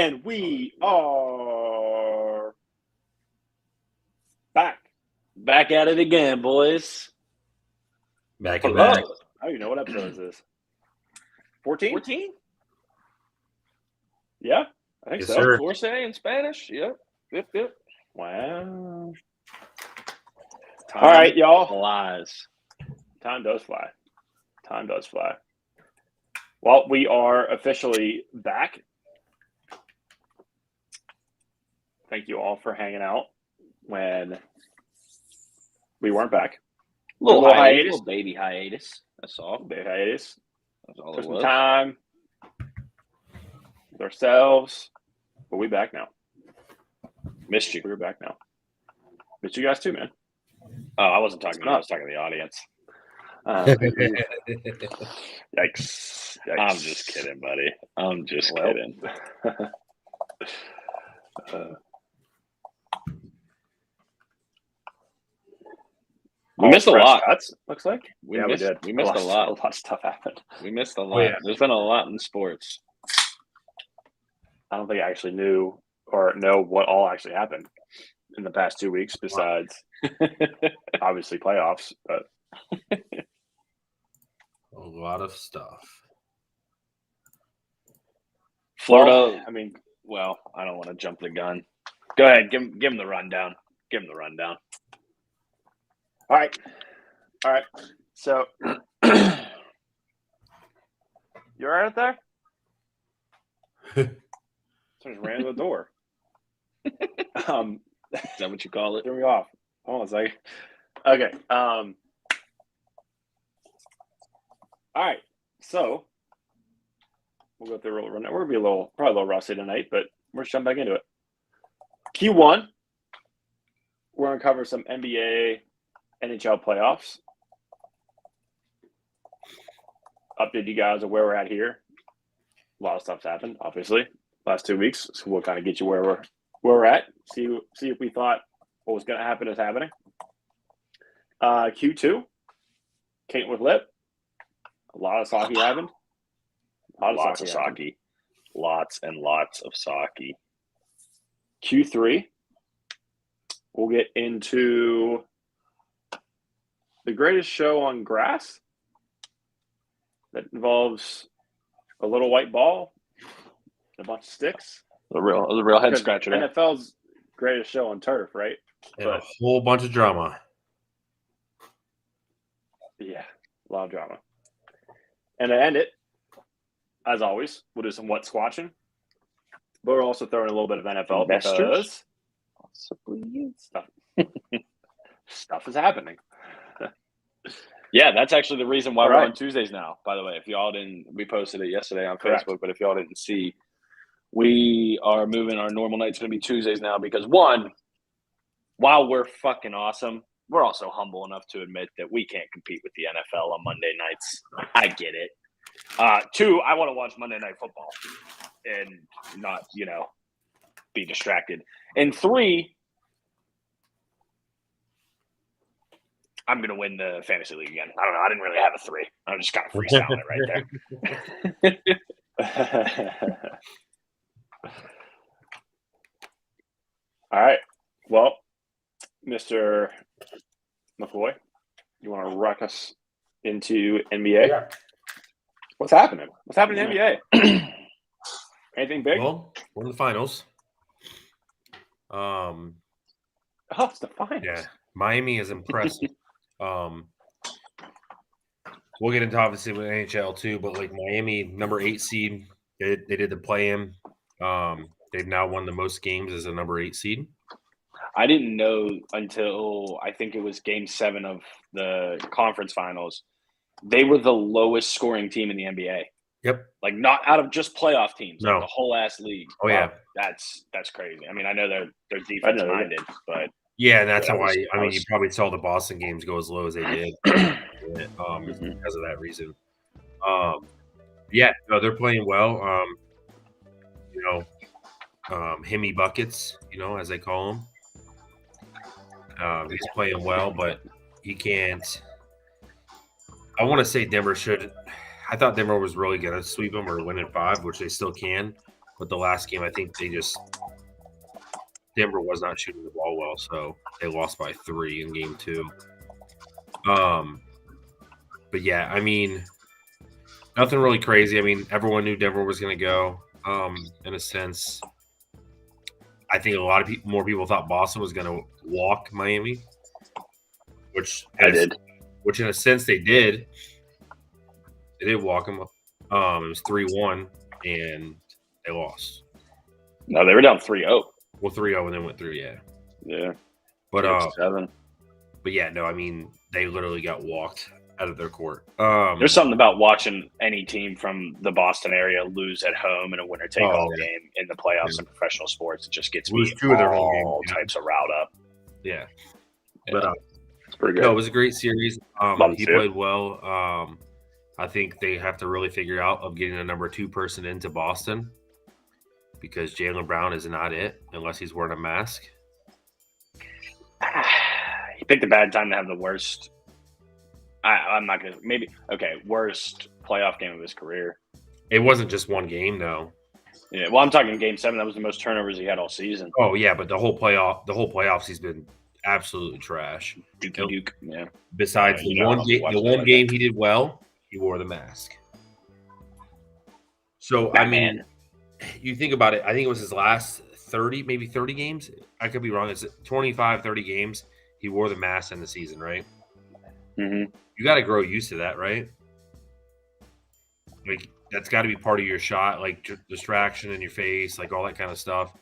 And we are back. Back at it again, boys. Back and Hello. back. I don't even know what episode is this. 14? 14? Yeah, I think Yes, so. sir. Force in Spanish. Yep. Wow. Time All right, y'all. flies. Time does fly. Time does fly. Well, we are officially back. Thank you all for hanging out when we weren't back. Little Little hiatus. hiatus. Little baby hiatus. That's all. Big hiatus. That's all Took it some was. time with ourselves, but we back now. Missed you. We're back now. Missed you guys too, man. Oh, I wasn't talking to you. I was talking to the audience. Yikes. I'm just kidding, buddy. I'm just kidding. We missed a lot. Cuts, looks like. We did. We missed a lot. A lot of stuff happened. We missed a lot. yeah. There's been a lot in sports. I don't think I actually knew or know what all actually happened in the past 2 weeks, besides obviously playoffs. But A lot of stuff. Florida. I mean, Well, I don't want to jump the gun. Go ahead. Give him the rundown. Give him the rundown. all right. So you all right out there? Someone just ran to the door. Is that what you call it? Threw me off. Hold on a second. Okay. All right. So we'll go through a little run. We're gonna be probably a little rusty tonight, but we're just jumping back into it. Q1. We're gonna cover some NBA, NHL playoffs. Update you guys on where we're at here. A lot of stuff's happened, obviously, last 2 weeks. So we'll kind of get you where we're at. See if we thought what was going to happen is happening. Q2, Kate with Lip. A lot of sake happened. Lots of sake. Lots and lots of sake. Q3, we'll get into the greatest show on grass. That involves a little white ball, and a bunch of sticks. The real head Because scratcher there. NFL's greatest show on turf, right? And a whole bunch of drama. Yeah, a lot of drama. And to end it, as always, we'll do some what squatching. But we're also throwing a little bit of NFL Investors? because stuff is happening. Yeah, that's actually the reason why All we're right. on Tuesdays now. By the way, if y'all didn't, we posted it yesterday on Correct. Facebook, but if y'all didn't see, we are moving our normal nights going to be Tuesdays now because one, while we're fucking awesome, we're also humble enough to admit that we can't compete with the NFL on Monday nights. I get it. Two, I want to watch Monday Night Football and not, be distracted. And three, I'm going to win the fantasy league again. I don't know. I didn't really have a three. I'm just kind of freestyling it right there. All right. Well, Mr. McCoy, you want to rock us into NBA? Yeah. What's happening? What's happening in the NBA? Anything big? Well, we're in the finals. Oh, it's the finals. Yeah, Miami is impressive. We'll get into obviously with NHL too, but like Miami, number 8 seed, they did the play-in. They've now won the most games as a number 8 seed. I didn't know until I think it was Game 7 of the conference finals. They were the lowest scoring team in the NBA. Yep. Like not out of just playoff teams, No. like the whole ass league. Oh yeah, that's crazy. I mean, I know they're defense minded, but yeah, and that's Yeah, how I was- you probably saw the Boston games go as low as they did because of that reason. Yeah, no, they're playing well. Himmy buckets, as they call him. He's playing well, but he can't. I want to say Denver should. I thought Denver was really going to sweep them or win in 5, which they still can. But the last game, I think Denver was not shooting the ball well, so they lost by 3 in game 2. But yeah, I mean, nothing really crazy. I mean, everyone knew Denver was going to go. In a sense, I think a lot of more people thought Boston was going to walk Miami, which in a sense they did. They did walk them. It was 3-1, and they lost. No, they were down 3-0. Well, 3-0 and then went through, yeah. Yeah. But 7. But yeah, no, I mean, they literally got walked out of their court. There's something about watching any team from the Boston area lose at home in a winner-take-all game in the playoffs in professional sports. It just gets me all types of riled up. Yeah. But it's pretty good. No, it was a great series. He played well. I think they have to really figure out of getting a number 2 person into Boston because Jaylen Brown is not it unless he's wearing a mask. He picked a bad time to have the worst. I'm not going to – worst playoff game of his career. It wasn't just one game, though. Yeah, well, I'm talking Game 7. That was the most turnovers he had all season. Oh, yeah, but the whole playoffs, he's been absolutely trash. Duke. Yeah. Besides the one game he did well, he wore the mask. So, I mean, you think about it. I think it was his last 30 games. I could be wrong. It's 25, 30 games. He wore the mask in the season, right? Mm-hmm. You got to grow used to that, right? Like, that's got to be part of your shot, like distraction in your face, like all that kind of stuff.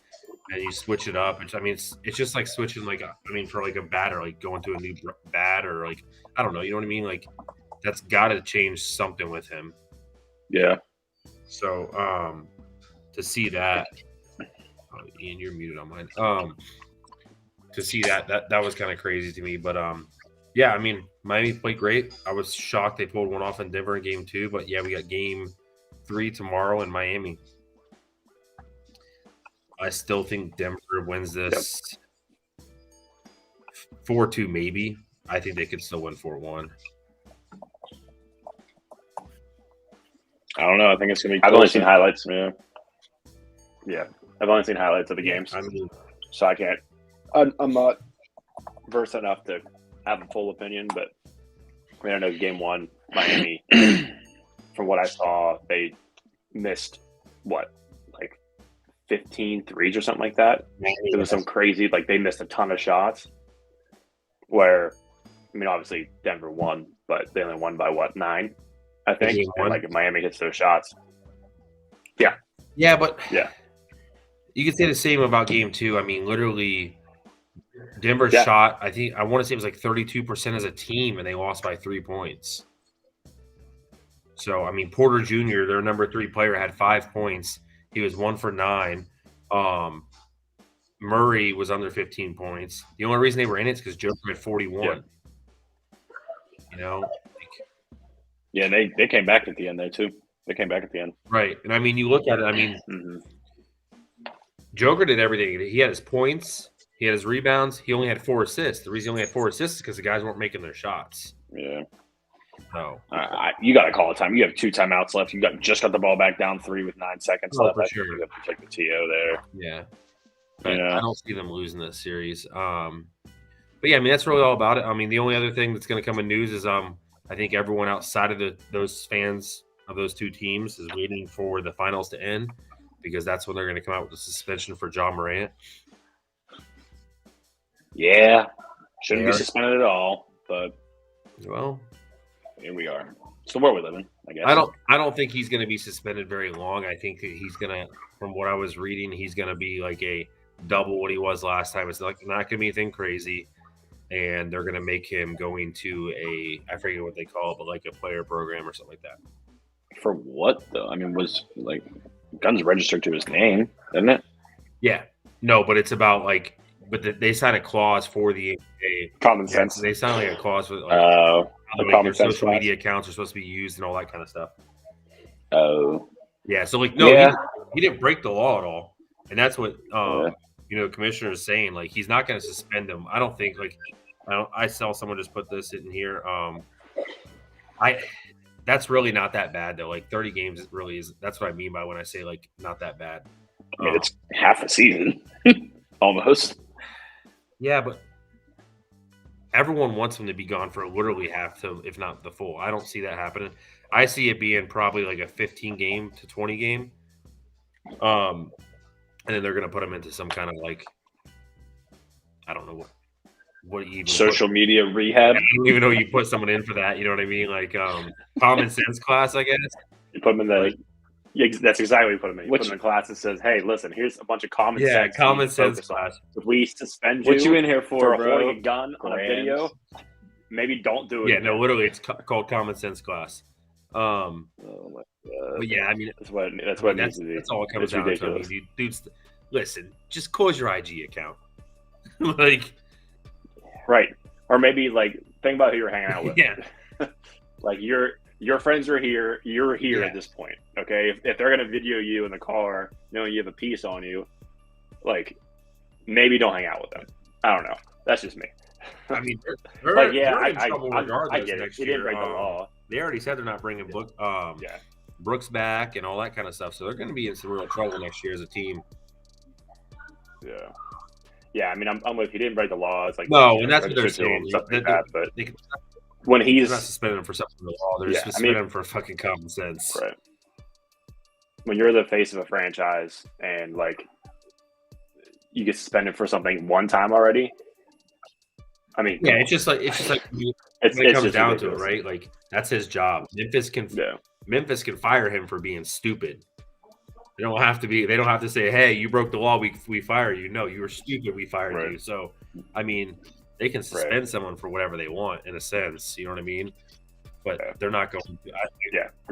And you switch it up. I mean, it's just like switching, for like a batter, like going to a new bat or like, I don't know. You know what I mean? Like, that's got to change something with him. Yeah. So, to see that, Ian, you're muted on mine. To see that was kind of crazy to me. But yeah, I mean, Miami played great. I was shocked they pulled one off in Denver in game 2. But yeah, we got game 3 tomorrow in Miami. I still think Denver wins this 4-2, maybe. I think they could still win 4-1. I don't know. I think it's going to be I've only seen highlights. Yeah. I've only seen highlights of the games. I mean, so I can't. I'm not versed enough to have a full opinion, but I mean, I know game 1, Miami, from what I saw, they missed, 15 threes or something like that. It was some crazy, they missed a ton of shots where, I mean, obviously Denver won, but they only won by 9, I think. And, if Miami hits those shots. Yeah. Yeah, but yeah, you could say the same about game 2. I mean, literally Denver shot, I want to say it was 32% as a team, and they lost by 3 points. So, I mean, Porter Jr., their number 3 player, had 5 points. He was 1 for 9. Murray was under 15 points. The only reason they were in it is because Joker had 41. Yeah. You know? Yeah, they came back at the end there, too. They came back at the end. Right. And, I mean, you look at it, I mean, Joker did everything. He had his points. He had his rebounds. He only had 4 assists. The reason he only had 4 assists is because the guys weren't making their shots. Yeah. So you got to call a time. You have 2 timeouts left. You just got the ball back down 3 with 9 seconds left. For sure. You have to take the TO there. Yeah. But I don't see them losing this series. But yeah, I mean, that's really all about it. I mean, the only other thing that's going to come in news is I think everyone outside of those fans of those 2 teams is waiting for the finals to end because that's when they're going to come out with the suspension for John Morant. Yeah. Shouldn't be suspended at all, but well, here we are. It's the world we live in, I guess. I don't think he's going to be suspended very long. I think that he's going to, from what I was reading, he's going to be like a double what he was last time. It's not going to be anything crazy. And they're going to make him go into I forget what they call it, but like a player program or something like that. For what, though? I mean, was guns registered to his name, didn't it? Yeah. No, but it's about but they signed a clause for the common sense. They signed a clause for common sense social media accounts are supposed to be used and all that kind of stuff. Oh. Yeah. So he didn't break the law at all. And that's what, the commissioner is saying. He's not going to suspend him. I don't think, I saw someone just put this in here. That's really not that bad, though. 30 games really is. That's what I mean by when I say, not that bad. I mean, it's half a season, almost. Yeah, but everyone wants him to be gone for literally half to, if not the full. I don't see that happening. I see it being probably like a 15 game to 20 game. And then they're going to put him into some kind of like, I don't know what you even social media rehab. I don't even know you put someone in for that. You know what I mean? Like common sense class, I guess. You put them in the. That's exactly what you put them in. You put them in a class that says, "Hey, listen, here's a bunch of common sense." Yeah, common sense class. If we suspend you, What you in here for, holding a gun on a video, maybe don't do it. Yeah, no, literally, it's called common sense class. Oh my God. But yeah, I mean, that's what it needs to be. That's all it comes It's down ridiculous. to. I mean, dudes, listen, just close your IG account. Like, right, or maybe like think about who you're hanging out with. Yeah, like your friends are here. You're here Yeah. at this point. Okay, if they're gonna video you in the car, knowing you have a piece on you, like maybe don't hang out with them. I don't know. That's just me. I mean, Like, yeah, they're in I trouble I regardless get it. next He didn't year. break the law. They already said they're not bringing Brooks back and all that kind of stuff, so they're going to be in some real trouble next year as a team. Yeah. Yeah, I mean, I'm with. He didn't break the law. It's like No, and that's what they're saying. Something like that, but They're when he's not suspending him for something in the law. They're Yeah, suspending him for fucking common sense. right, when you're the face of a franchise and like you get suspended for something one time already. I mean, Yeah, it's just like when it's it comes just down to it, ridiculous. right? Like that's his job. Memphis can fire him for being stupid. They don't have to say, "Hey, you broke the law. We fire you." No, you were stupid. We fired Right. you. So, I mean, they can suspend someone for whatever they want in a sense. You know what I mean? But they're not going. For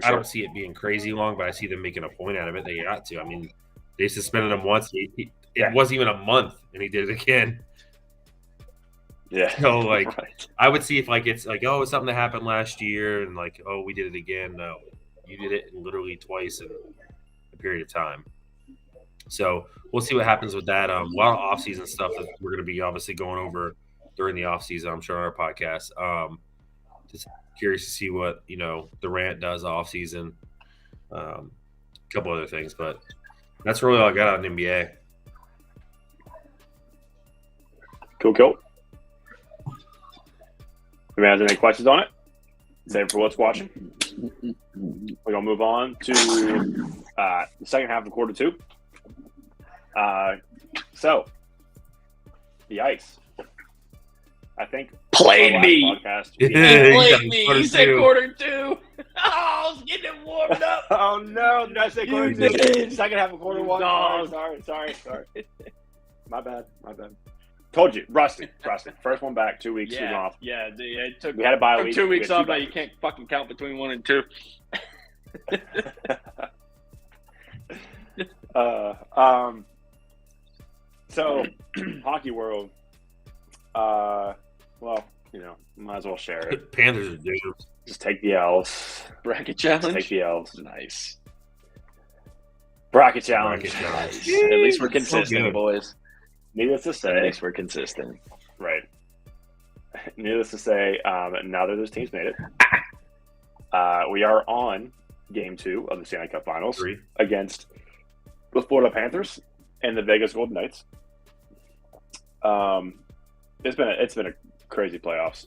I sure. don't see it being crazy long, but I see them making a point out of it. They got to. I mean, they suspended him once. It wasn't even a month, and he did it again. Yeah. So, like, Right. I would see if like it's like, oh, it's something that happened last year, and like, oh, we did it again. No, you did it literally twice in a period of time. So we'll see what happens with that. A lot of off-season stuff that we're going to be obviously going over during the off-season, I'm sure, on our podcast. Just curious to see what Durant does off-season. A couple other things, but that's really all I got on NBA. Cool. Anybody has any questions on it? Save it for what's watching. We're gonna move on to the second half of quarter two. So the ice. I think Played our last me. podcast, Yeah, Played me. quarter He said two. quarter two. Oh, I was getting warmed up. Oh no! Did I say quarter You two? did. Second half of quarter one. No. Sorry. My bad. Told you, rusty. First one back, 2 weeks. We've been off. Yeah. It took We had a bye took week. 2 We weeks had two off. Now bye you weeks. can't fucking count between 1 and 2. So hockey world. Well, might as well share it. Panthers are due. Just take the L's. Bracket Just challenge. take the L's. Nice. Bracket challenge. Bracket challenge. At least we're So consistent, good. boys. Needless to At say, least we're consistent. right. Needless to say, now that those teams made it, we are on game 2 of the Stanley Cup Finals 3. against the Florida Panthers and the Vegas Golden Knights. It's been a crazy playoffs.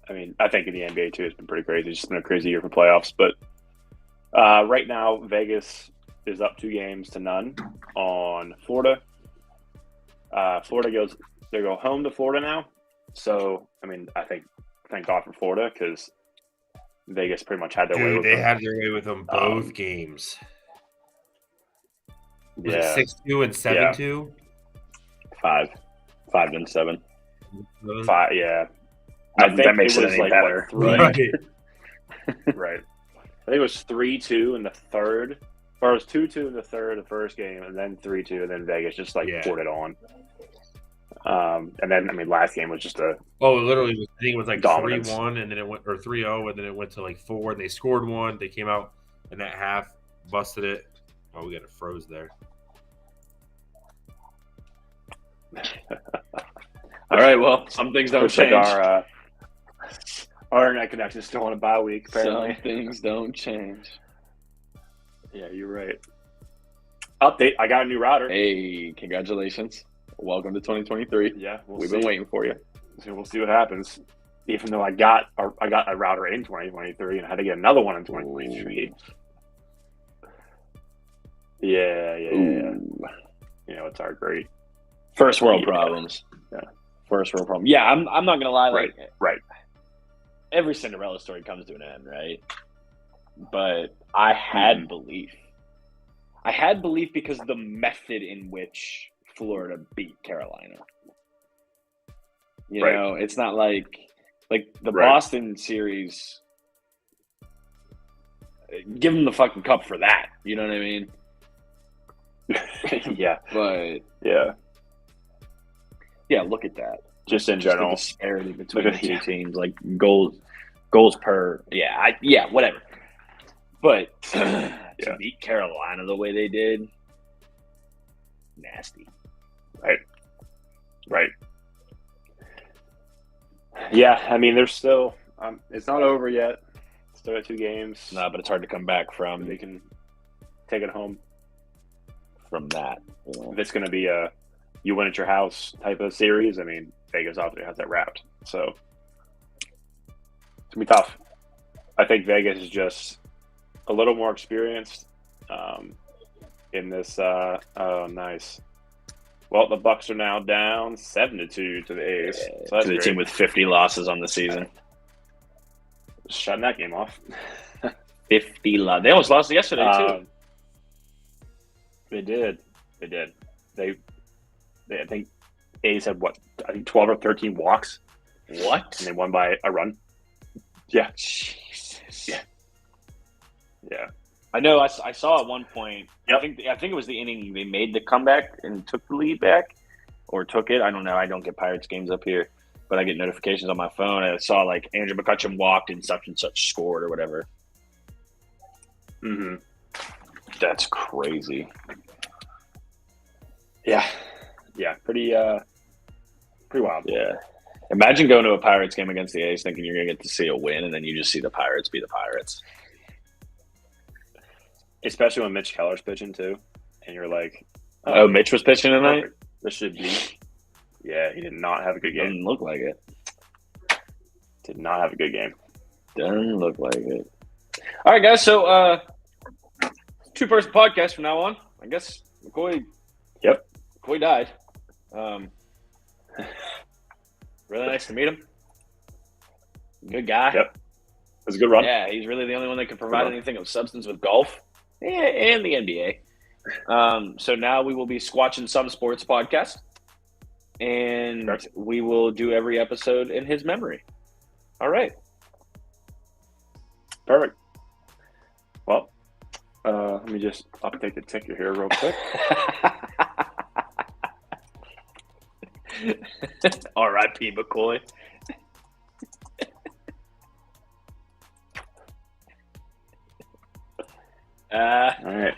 I mean, I think in the NBA too, it's been pretty crazy. It's just been a crazy year for playoffs. But right now, Vegas is up 2-0 on Florida. Florida they go home to Florida now. So, I mean, thank God for Florida because Vegas pretty much had their way Dude, with they them. had their way with them both games. Was Yeah, it 6-2 and 7-2? 5 and 7. 5. Yeah, That makes it was any like, better. what, 3? Right. Right. I think it was 3-2 in the third, or it was 2-2 in the third of the first game, and then 3-2, and then Vegas just poured it on. And then last game was just a Oh, literally, I think it was like Dominance. 3-1, and then it went, or 3-0, and then it went to like 4, and they scored one. They came out in that half, busted it. Oh, we got it froze there. All right, well, some things don't looks like change. our internet connection is still on a bye week. Apparently, Some things don't change. yeah, you're right. Update: I got a new router. Hey, congratulations! Welcome to 2023. Yeah, We've been waiting for you. So we'll see what happens. Even though I got a router in 2023 and I had to get another one in 2023. Yeah. Ooh. You know, it's our great First world problems. Yeah. First world problem. Yeah, I'm not gonna lie. Like, Right. Every Cinderella story comes to an end, right? But I had belief. I had belief because of the method in which Florida beat Carolina. You know, it's not like the Boston series. Give them the fucking cup for that. You know what I mean? Yeah. But yeah, look at that. Just in general, the disparity between the two teams, like goals per. Whatever. But to beat Carolina the way they did, nasty. Right. Yeah, I mean, there's still. It's not over yet. Still got 2 games. No, but it's hard to come back from. They can take it home from that. You know? If it's going to be a you win at your house type of series, I mean, Vegas obviously has that wrapped. So it's going to be tough. I think Vegas is just a little more experienced in this. Oh, nice. Well, the Bucks are now down 7-2 to the A's. So that's to the great. team with 50 losses on the season. Shutting that game off. 50 losses. They almost lost yesterday, too. They did. They I think A's had 12 or 13 walks. What? And they won by a run. Yeah. Jesus. Yeah. I know. I saw at one point. Yep. I think it was the inning they made the comeback and took the lead back, or took it. I don't know. I don't get Pirates games up here, but I get notifications on my phone. And I saw like Andrew McCutcheon walked and such scored or whatever. Mm-hmm. That's crazy. Yeah. Pretty wild. Yeah. Imagine going to a Pirates game against the A's thinking you're going to get to see a win, and then you just see the Pirates be the Pirates. Especially when Mitch Keller's pitching, too. And you're like... Oh, Mitch was pitching tonight? Perfect. This should be... Yeah, he did not have a good game. Doesn't look like it. Did not have a good game. Doesn't look like it. All right, guys. So, 2-person podcast from now on. I guess McCoy... Yep. McCoy died. Really nice to meet him. Good guy. Yep. It was a good run. Yeah, he's really the only one that can provide anything of substance with golf and the NBA. So now we will be Squatchin Some Sports podcast, and we will do every episode in his memory. All right. Perfect. Well, let me just update the ticker here real quick. R.I.P. McCoy. All right.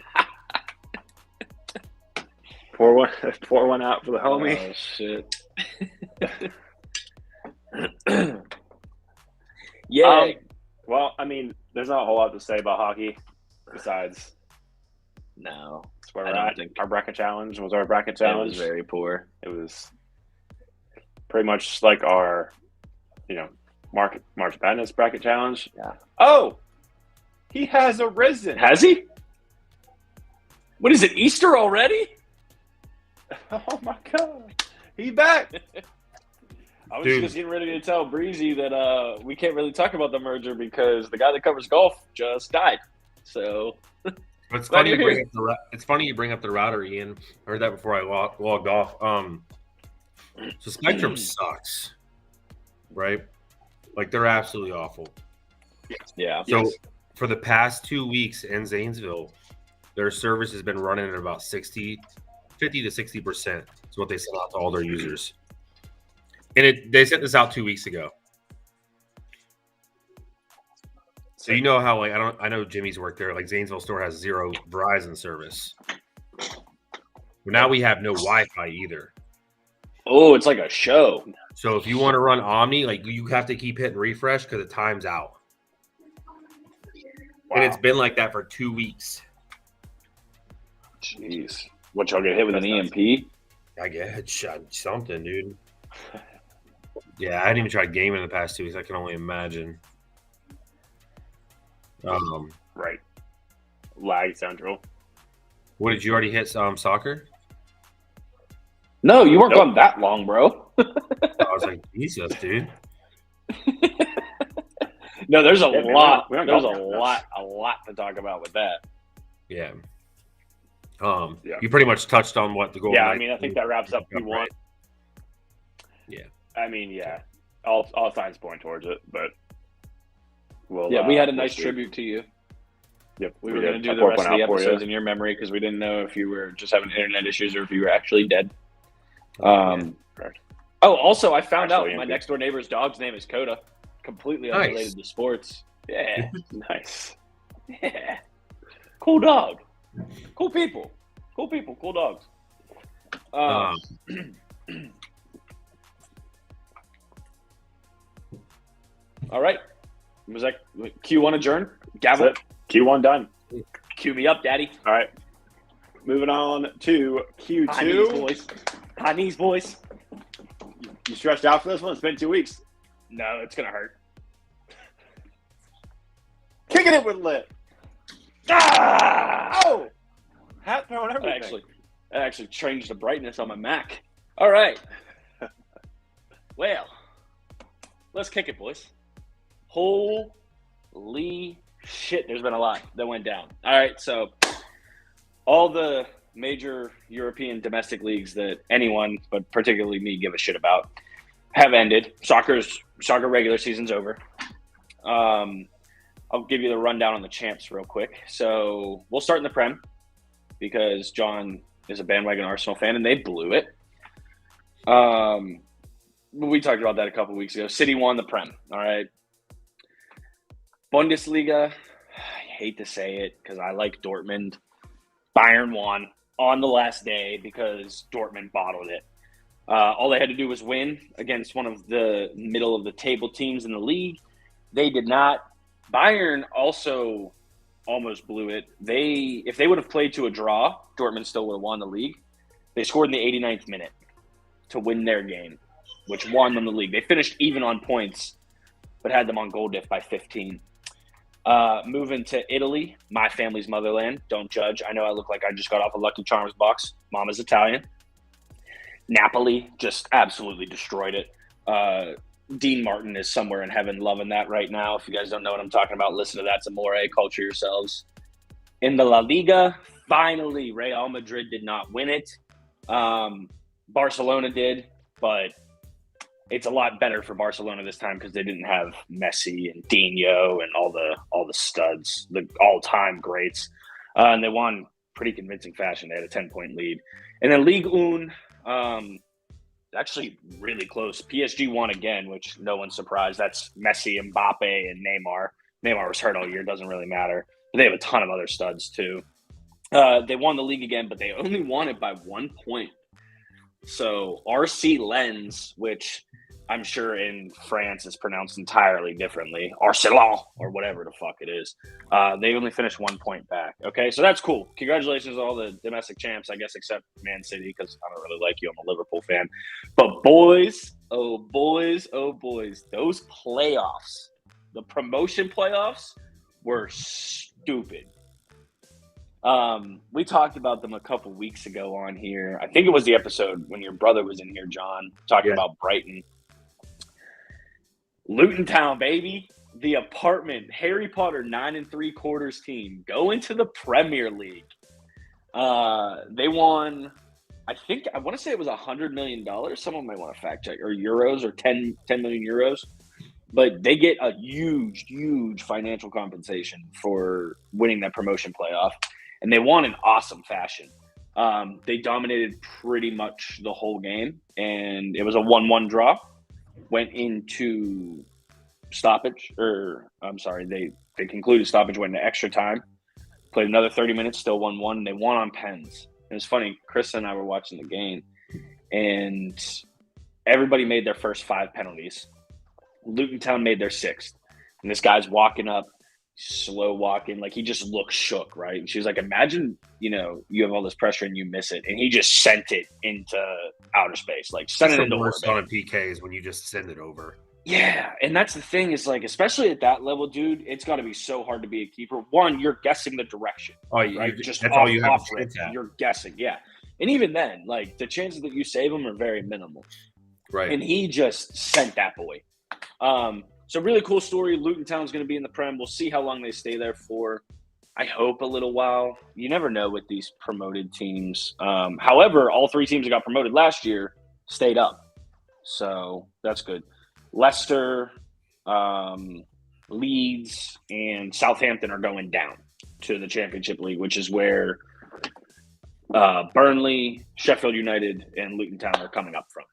Pour one out for the homie. Oh, shit. Yeah. Well, I mean, there's not a whole lot to say about hockey besides no. That's where we're at. Our bracket challenge was our bracket challenge. It was very poor. It was pretty much like our, March Madness bracket challenge. Yeah. Oh, he has arisen. Has he? What is it, Easter already? Oh, my God. He's back. I was just getting ready to tell Breezy that we can't really talk about the merger because the guy that covers golf just died. So it's funny you bring up the router, Ian. I heard that before I logged off. So Spectrum sucks, right? Like they're absolutely awful. Yeah. So for the past 2 weeks in Zanesville, their service has been running at about 50 to 60% is what they send out to all their users. And they sent this out 2 weeks ago. So you know how I know Jimmy's worked there. Like Zanesville store has 0 Verizon service. But now we have no Wi-Fi either. Oh, it's like a show. So if you want to run Omni, you have to keep hitting refresh because it times out. Wow. And it's been like that for 2 weeks. Jeez. What, y'all get hit with an That's EMP? I get shot something, dude. Yeah, I didn't even try gaming in the past 2 weeks. I can only imagine. Right. Lag central. What did you already hit? Soccer? No, you weren't Nope. gone that long, bro. I was like, Jesus, dude. No, there's a Yeah, man, lot. we don't There's talk a about lot to talk about with that. Yeah. Yeah. You pretty much touched on what the goal. Yeah, I mean, I think that wraps up Q1. Right. Yeah. I mean, yeah, all signs point towards it, but we'll. Yeah, we had a we'll nice see. tribute to you. Yep, We were did. going to do I the poured rest of one the out for you. episodes in your memory because we didn't know if you were just having internet issues or if you were actually dead. Correct. Oh, also, I found Actually, out my EMP. next door neighbor's dog's name is Coda. Completely Nice. unrelated to sports. Yeah. Nice. Yeah. Cool dog. Cool people. Cool people. Cool dogs. All right. Was that Q1 adjourned? Gavel, That's it. Q1 done. cue me up, daddy. All right. Moving on to Q2. High knees, boys. High knees, boys. You stretched out for this one? It's been 2 weeks. No, it's going to hurt. Kicking it with lit. Ah! Oh! Hat throwing everything. I actually changed the brightness on my Mac. All right. Well, let's kick it, boys. Holy shit, there's been a lot that went down. All right, so all the major European domestic leagues that anyone, but particularly me, give a shit about have ended. Soccer regular season's over. I'll give you the rundown on the champs real quick. So we'll start in the Prem because John is a bandwagon Arsenal fan and they blew it. We talked about that a couple weeks ago. City won the Prem, all right? Bundesliga, I hate to say it because I like Dortmund. Bayern won on the last day because Dortmund bottled it. All they had to do was win against one of the middle of the table teams in the league. They did not. Bayern also almost blew it. If they would have played to a draw, Dortmund still would have won the league. They scored in the 89th minute to win their game, which won them the league. They finished even on points, but had them on goal diff by 15. Moving to Italy, my family's motherland. Don't judge. I know I look like I just got off a Lucky Charms box. Mama's Italian. Napoli just absolutely destroyed it. Dean Martin is somewhere in heaven loving that right now. If you guys don't know what I'm talking about, listen to that some more. Culture yourselves. In the La Liga, finally, Real Madrid did not win it. Barcelona did, but it's a lot better for Barcelona this time because they didn't have Messi and Dino and all the studs, the all-time greats. And they won pretty convincing fashion. They had a 10-point lead. And then Ligue 1, actually really close. PSG won again, which no one's surprised. That's Messi, Mbappe, and Neymar. Neymar was hurt all year. Doesn't really matter. But they have a ton of other studs, too. They won the league again, but they only won it by 1 point. So RC Lens, which I'm sure in France is pronounced entirely differently, Arcelon, or whatever the fuck it is, they only finished 1 point back. Okay, so that's cool. Congratulations to all the domestic champs, I guess, except Man City, because I don't really like you. I'm a Liverpool fan. But boys, oh boys, oh boys, those playoffs, the promotion playoffs, were stupid. We talked about them a couple weeks ago on here. I think it was the episode when your brother was in here, John, talking about Brighton. Luton Town, baby. The apartment, Harry Potter 9 3/4 team going to the Premier League. They won, I want to say it was $100 million. Someone might want to fact check, or euros, or 10 million euros. But they get a huge financial compensation for winning that promotion playoff. And they won in awesome fashion. They dominated pretty much the whole game. And it was a 1-1 draw. Went into stoppage. They concluded stoppage, went into extra time. Played another 30 minutes, still 1-1. And they won on pens. It was funny. Chris and I were watching the game. And everybody made their first 5 penalties. Luton Town made their 6th. And this guy's walking up, slow walking. Like, he just looked shook, right? And she was like, imagine, you have all this pressure and you miss it. And he just sent it into outer space, like sent It's it the into worst orbit. on PKs when you just send it over. Yeah, and that's the thing is, like, especially at that level, dude, it's got to be so hard to be a keeper. One, you're guessing the direction, right? Just that's off, all you have off to rip, shoot at. you're guessing, yeah. And even then, like, the chances that you save them are very minimal. Right. And he just sent that boy. So really cool story. Luton Town's going to be in the Prem. We'll see how long they stay there for. I hope a little while. You never know with these promoted teams. However, all 3 teams that got promoted last year stayed up. So that's good. Leicester, Leeds, and Southampton are going down to the Championship League, which is where Burnley, Sheffield United, and Luton Town are coming up from.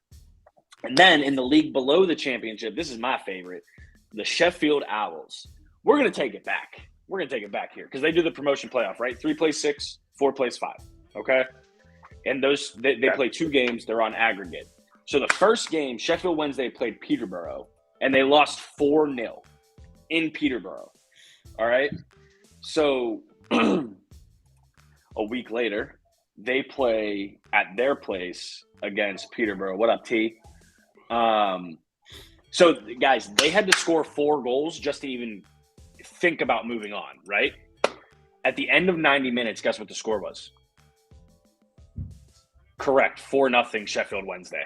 And then in the league below the Championship, this is my favorite, the Sheffield Owls. We're going to take it back. We're going to take it back here because they do the promotion playoff, right? 3 plays 6, 4 plays 5, okay? And those they play 2 games. They're on aggregate. So the first game, Sheffield Wednesday played Peterborough, and they lost 4-0 in Peterborough, all right? So a week later, they play at their place against Peterborough. What up, T? So, guys, they had to score 4 goals just to even think about moving on, right? At the end of 90 minutes, guess what the score was? Correct, 4-0 Sheffield Wednesday.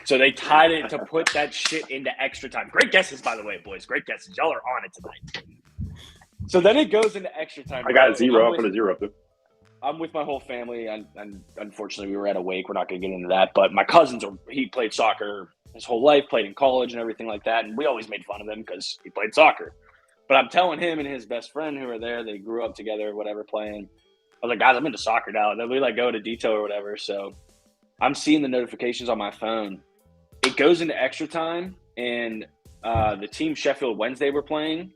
So they tied it to put that shit into extra time. Great guesses, by the way, boys. Great guesses. Y'all are on it tonight. So then it goes into extra time. I got a 0 up and a 0 up there. I'm with my whole family, and unfortunately, we were at a wake. We're not going to get into that. But my cousins, he played soccer his whole life, played in college and everything like that. And we always made fun of him because he played soccer. But I'm telling him and his best friend who are there, they grew up together, whatever, playing. I was like, guys, I'm into soccer now. And then we go to detail or whatever. So I'm seeing the notifications on my phone. It goes into extra time, and the team Sheffield Wednesday were playing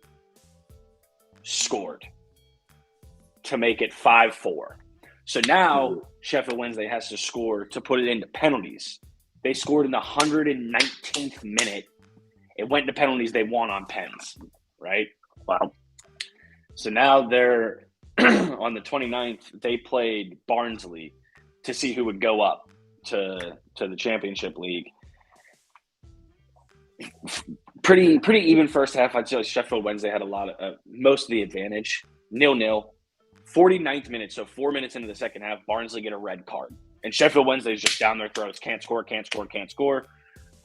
scored to make it 5-4. So now Sheffield Wednesday has to score to put it into penalties. They scored in the 119th minute. It went into penalties. They won on pens, right? Wow. So now they're on the 29th, they played Barnsley to see who would go up to the Championship League. Pretty even first half. I'd say Sheffield Wednesday had a lot of most of the advantage. 0-0. 49th minute, so 4 minutes into the second half, Barnsley get a red card. And Sheffield Wednesday is just down their throats. Can't score.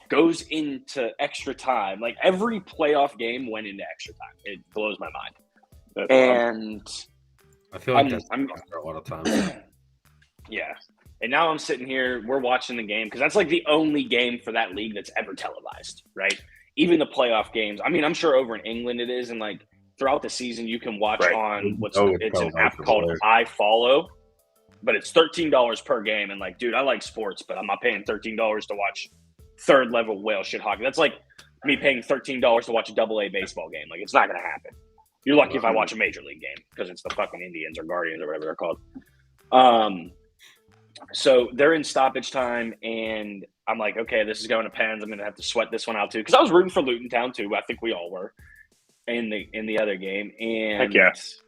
Goes into extra time. Like, every playoff game went into extra time. It blows my mind. And I feel like that's a lot of times. Yeah. And now I'm sitting here, we're watching the game, because that's like the only game for that league that's ever televised, right? Even the playoff games. I mean, I'm sure over in England it is, and like throughout the season you can watch on it's an app called iFollow, but it's $13 per game. And like, dude, I like sports, but I'm not paying $13 to watch third level whale shit hockey. That's like me paying $13 to watch a AA baseball game. Like, it's not going to happen. You're lucky if I watch a major league game because it's the fucking Indians or Guardians or whatever they're called. So they're in stoppage time, and I'm like, okay, this is going to pens. I'm going to have to sweat this one out too, because I was rooting for Luton Town too. I think we all were in the other game. And heck yes,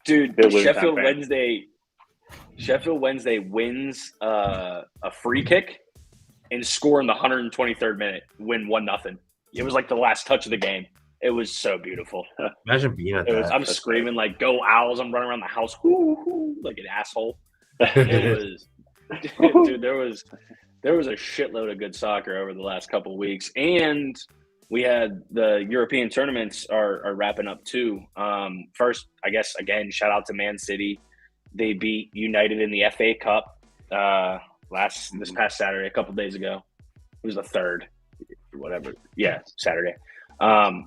dude, Sheffield Wednesday wins a free kick and score in the 123rd minute, win 1-0. It was like the last touch of the game. It was so beautiful. Imagine being at that. I'm screaming like, "Go Owls!" I'm running around the house, like an asshole. It was, dude. There was a shitload of good soccer over the last couple of weeks, and we had the European tournaments are wrapping up too. First, I guess again, shout out to Man City. They beat United in the FA Cup this past Saturday, a couple days ago. It was the 3rd, whatever. Yeah, Saturday.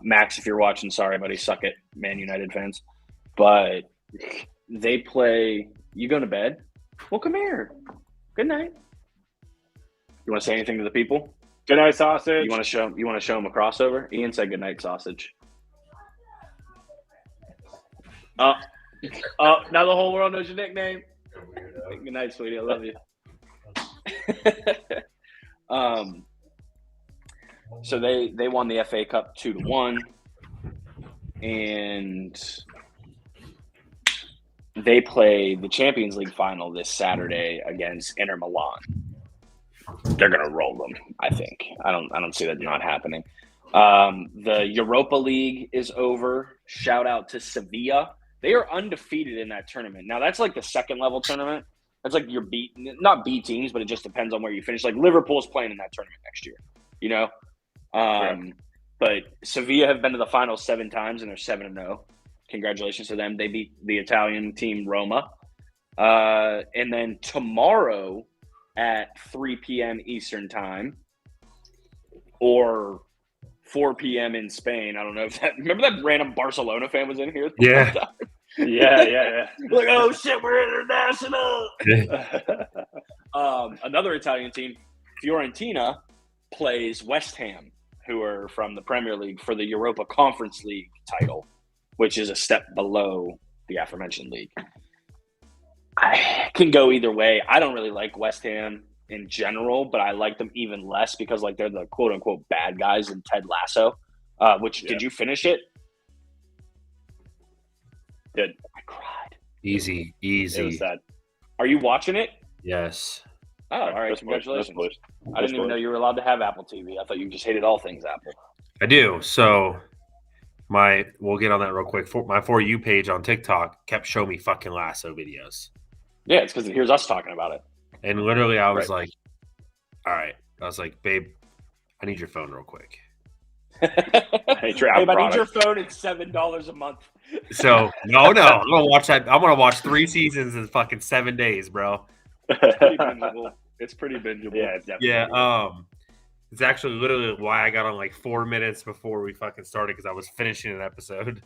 Max, if you're watching, sorry, buddy, suck it, Man United fans. But they play. You going to bed? Well, come here. Good night. You want to say anything to the people? Good night, sausage. You want to show them a crossover? Ian said good night, sausage. Now the whole world knows your nickname. Good night, sweetie. I love you. So they won the FA Cup 2-1. and they play the Champions League final this Saturday against Inter Milan. They're gonna roll them, I think. I don't see that not happening. The Europa League is over. Shout out to Sevilla. They are undefeated in that tournament. Now that's like the second level tournament. That's like your not B teams, but it just depends on where you finish. Like Liverpool's playing in that tournament next year, you know. But Sevilla have been to the final 7 times and they're 7-0. Congratulations to them. They beat the Italian team Roma. And then tomorrow at 3 p.m. Eastern time or 4 p.m. in Spain. I don't know if that – remember that random Barcelona fan was in here? Yeah. Yeah. Like, oh, shit, we're international. Another Italian team, Fiorentina, plays West Ham, who are from the Premier League for the Europa Conference League title, which is a step below the aforementioned league. I can go either way. I don't really like West Ham in general, but I like them even less because like they're the quote unquote bad guys in Ted Lasso. Did you finish it? Did. I cried. Easy. It was sad. Are you watching it? Yes. Oh, all right. That's Congratulations. boys. I didn't even know you were allowed to have Apple TV. I thought you just hated all things Apple. I do. So we'll get on that real quick. My For You page on TikTok kept showing me fucking Lasso videos. Yeah, it's because it hears us talking about it. And literally I was like, all right. I was like, babe, I need your phone real quick. Hey, I need your phone. It's $7 a month. So no, I'm gonna watch that. I'm gonna watch 3 seasons in fucking 7 days, bro. It's pretty bingeable. It's pretty bingeable. Yeah, it's definitely. Yeah. It's actually literally why I got on like 4 minutes before we fucking started because I was finishing an episode.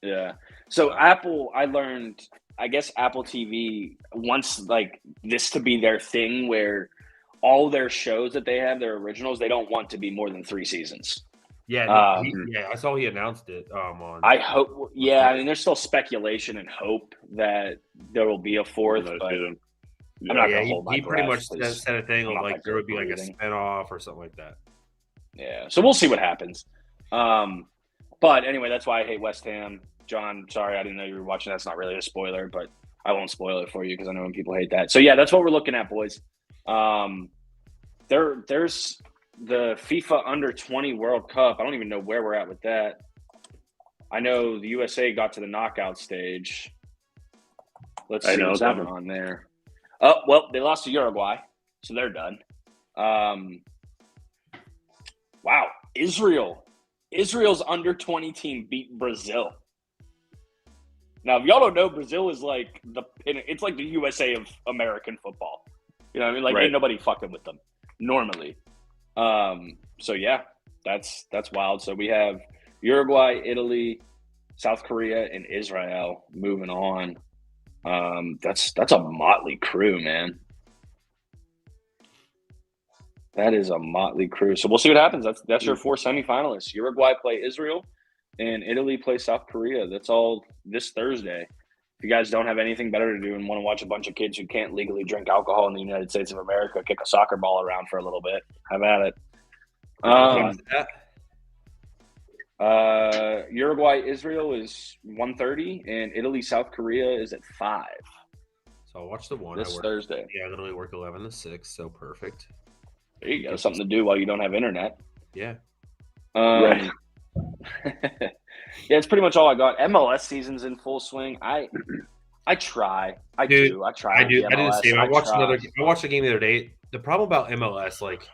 Yeah. So Apple, I learned, I guess Apple TV wants like this to be their thing where all their shows that they have, their originals, they don't want to be more than 3 seasons. Yeah, I saw he announced it. I hope. Yeah, I mean, there's still speculation and hope that there will be a 4th. But I'm not gonna hold my he pretty breath, much said a thing of like there would be like a breathing. spinoff or something like that. Yeah, so we'll see what happens. But anyway, that's why I hate West Ham. John, sorry, I didn't know you were watching. That's not really a spoiler, but I won't spoil it for you because I know when people hate that. So yeah, that's what we're looking at, boys. There's the FIFA Under 20 World Cup. I don't even know where we're at with that. I know the USA got to the knockout stage. Let's see what's going on there. Oh, well, they lost to Uruguay, so they're done. Wow, Israel's under 20 team beat Brazil. Now, if y'all don't know, Brazil is like it's like the USA of American football. You know what I mean? Like ain't nobody fucking with them normally. So yeah, that's wild. So we have Uruguay, Italy, South Korea, and Israel moving on. That's a motley crew, man. That is a motley crew. So we'll see what happens. That's your 4 semifinalists. Uruguay play Israel, and Italy play South Korea. That's all this Thursday. If you guys don't have anything better to do and want to watch a bunch of kids who can't legally drink alcohol in the United States of America kick a soccer ball around for a little bit, have at it. Uruguay Israel is 1:30, and Italy South Korea is at 5. So I'll watch the one this Thursday. Yeah, I literally work 11 to 6, so perfect. There you go. Something to do while you don't have internet. Yeah. Right. Yeah, it's pretty much all I got. MLS season's in full swing. I try. I do. I try. I do the same. I watched the game the other day. The problem about MLS, like,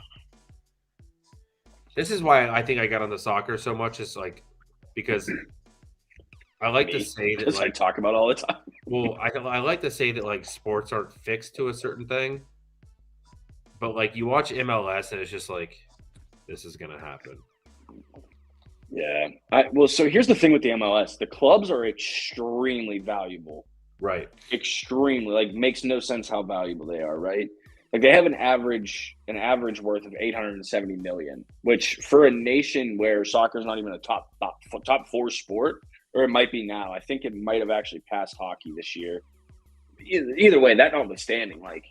this is why I think I got on the soccer so much, is like because I like to say that like I talk about all the time. Well, I like to say that like sports aren't fixed to a certain thing, but like you watch MLS and it's just like this is gonna happen. Yeah. So here's the thing with the MLS. The clubs are extremely valuable. Right. Extremely. Like, makes no sense how valuable they are, right? Like, they have an average worth of $870 million, which for a nation where soccer is not even a top 4 sport, or it might be now. I think it might have actually passed hockey this year. Either way, that notwithstanding, like,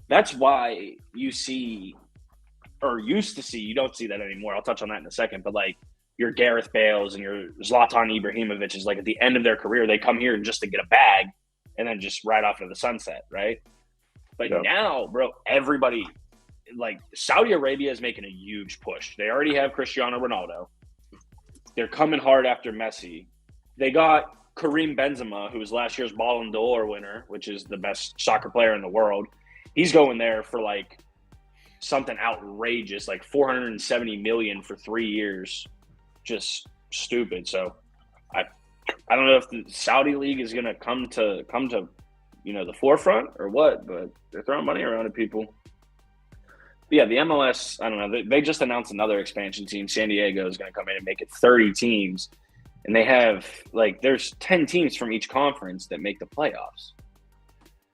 that's why you see, or used to see, you don't see that anymore. I'll touch on that in a second, but like, your Gareth Bales and your Zlatan Ibrahimovic is like at the end of their career, they come here just to get a bag and then just ride off into the sunset, right? But now, bro, everybody, like Saudi Arabia is making a huge push. They already have Cristiano Ronaldo. They're coming hard after Messi. They got Karim Benzema, who was last year's Ballon d'Or winner, which is the best soccer player in the world. He's going there for like something outrageous, like 470 million for 3 years. Just stupid. So I don't know if the Saudi league is going to come to the forefront or what, but they're throwing money around at people. But yeah, the MLS, I don't know. They just announced another expansion team. San Diego is going to come in and make it 30 teams. And they have, like, there's 10 teams from each conference that make the playoffs.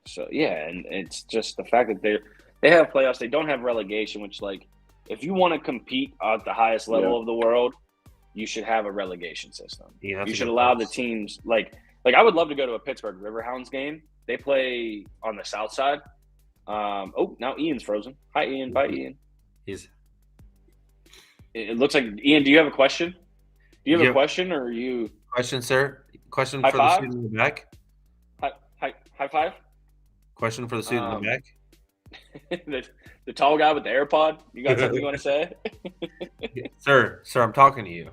So, yeah, and it's just the fact that they have playoffs. They don't have relegation, which, like, if you want to compete at the highest level of the world, you should have a relegation system. Yeah, you should allow the teams, like I would love to go to a Pittsburgh Riverhounds game. They play on the south side. Now Ian's frozen. Hi, Ian. Bye, Ian. It looks like, Ian, do you have a question? Do you have a question, or are you? Question, sir. Question high for five? the student in the back. High five? Question for the student in the back. the tall guy with the AirPod. You got something you want to say? Sir, I'm talking to you.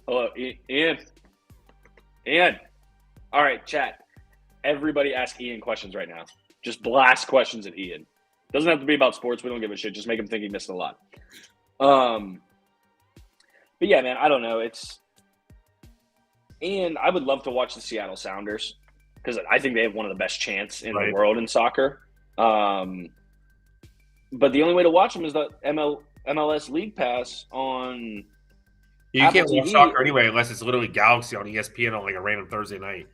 Hello, Ian. Ian. All right, chat. Everybody ask Ian questions right now. Just blast questions at Ian. Doesn't have to be about sports. We don't give a shit. Just make him think he missed a lot. But yeah, man, I don't know. And I would love to watch the Seattle Sounders because I think they have one of the best chants in the world in soccer. But the only way to watch them is the MLS League Pass on You Apple can't watch TV. soccer anyway unless it's literally Galaxy on ESPN on like a random Thursday night.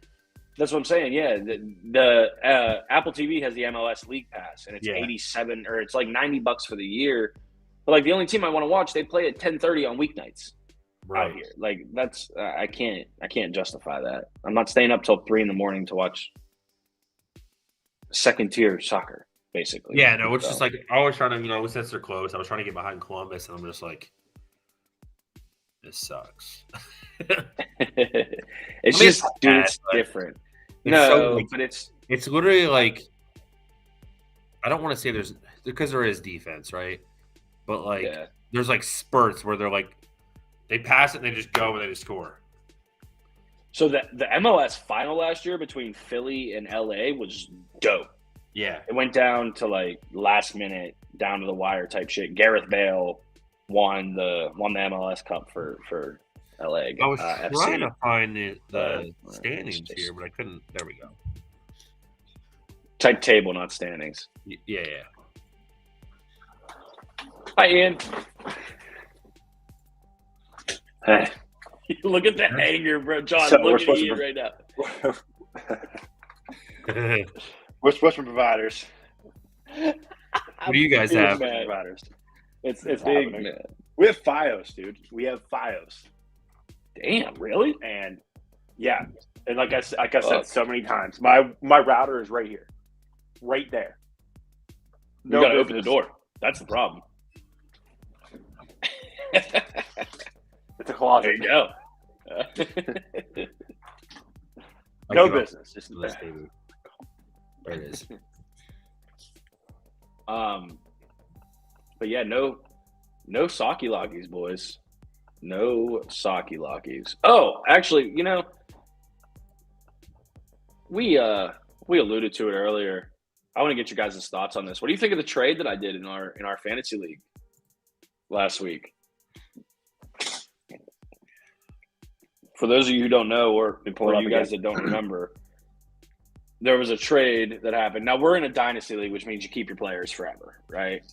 That's what I'm saying. Yeah, the Apple TV has the MLS League Pass, and it's 87 or it's like $90 for the year. But like the only team I want to watch, they play at 10:30 on weeknights out here. Like that's I can't justify that. I'm not staying up till 3 a.m. to watch second tier soccer, basically. Yeah, no, it's just like I was trying to, since they're close, I was trying to get behind Columbus, and I'm just like, this sucks. It's just, dude, it's different. But it's literally like, I don't want to say because there is defense, right? But like, there's like spurts where they're like, they pass it and they just go and they just score. So the MLS final last year between Philly and LA was dope. Yeah, it went down to like last minute, down to the wire type shit. Gareth Bale won the MLS Cup for LA. I was trying to find the standings here, but I couldn't. There we go. Type table, not standings. Yeah. Hi, Ian. Hey. Look at the anger, bro. John, So look at Ian right now. We're Squatchin providers. What do you guys have? Providers. It's big, happening. man. We have FiOS, dude. We have FiOS. Damn, really? And yeah, and like I said so many times, my router is right here, right there. You gotta open the door. That's the problem. It's a closet. There you go. No business. Just there it is. But yeah, no Saki Lockies, boys. No Saki Lockies. Oh, actually, we alluded to it earlier. I want to get you guys' thoughts on this. What do you think of the trade that I did in our fantasy league last week? For those of you who don't know, or you guys that don't remember, there was a trade that happened. Now, we're in a dynasty league, which means you keep your players forever, right?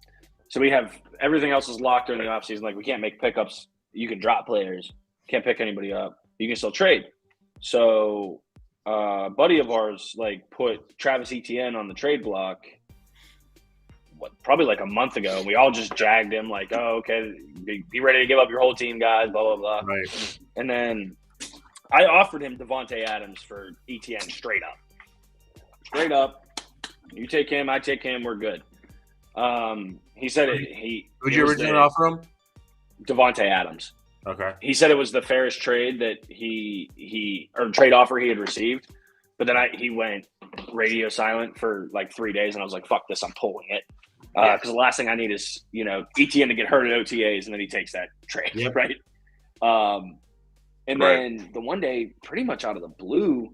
So we have everything else is locked during the offseason. Like, we can't make pickups. You can drop players. Can't pick anybody up. You can still trade. So a buddy of ours, put Travis Etienne on the trade block, probably like a month ago. We all just jagged him like, oh, okay, be ready to give up your whole team, guys, blah, blah, blah. Right. And then I offered him Devontae Adams for Etienne straight up. Straight up. You take him, I take him, we're good. He said Who'd you originally offer him? Devontae Adams. Okay. He said it was the fairest trade that or trade offer he had received. But then he went radio silent for like 3 days, and I was like, "Fuck this! I'm pulling it." Because the last thing I need is ETN to get hurt at OTAs, and then he takes that trade, right? And then the one day, pretty much out of the blue,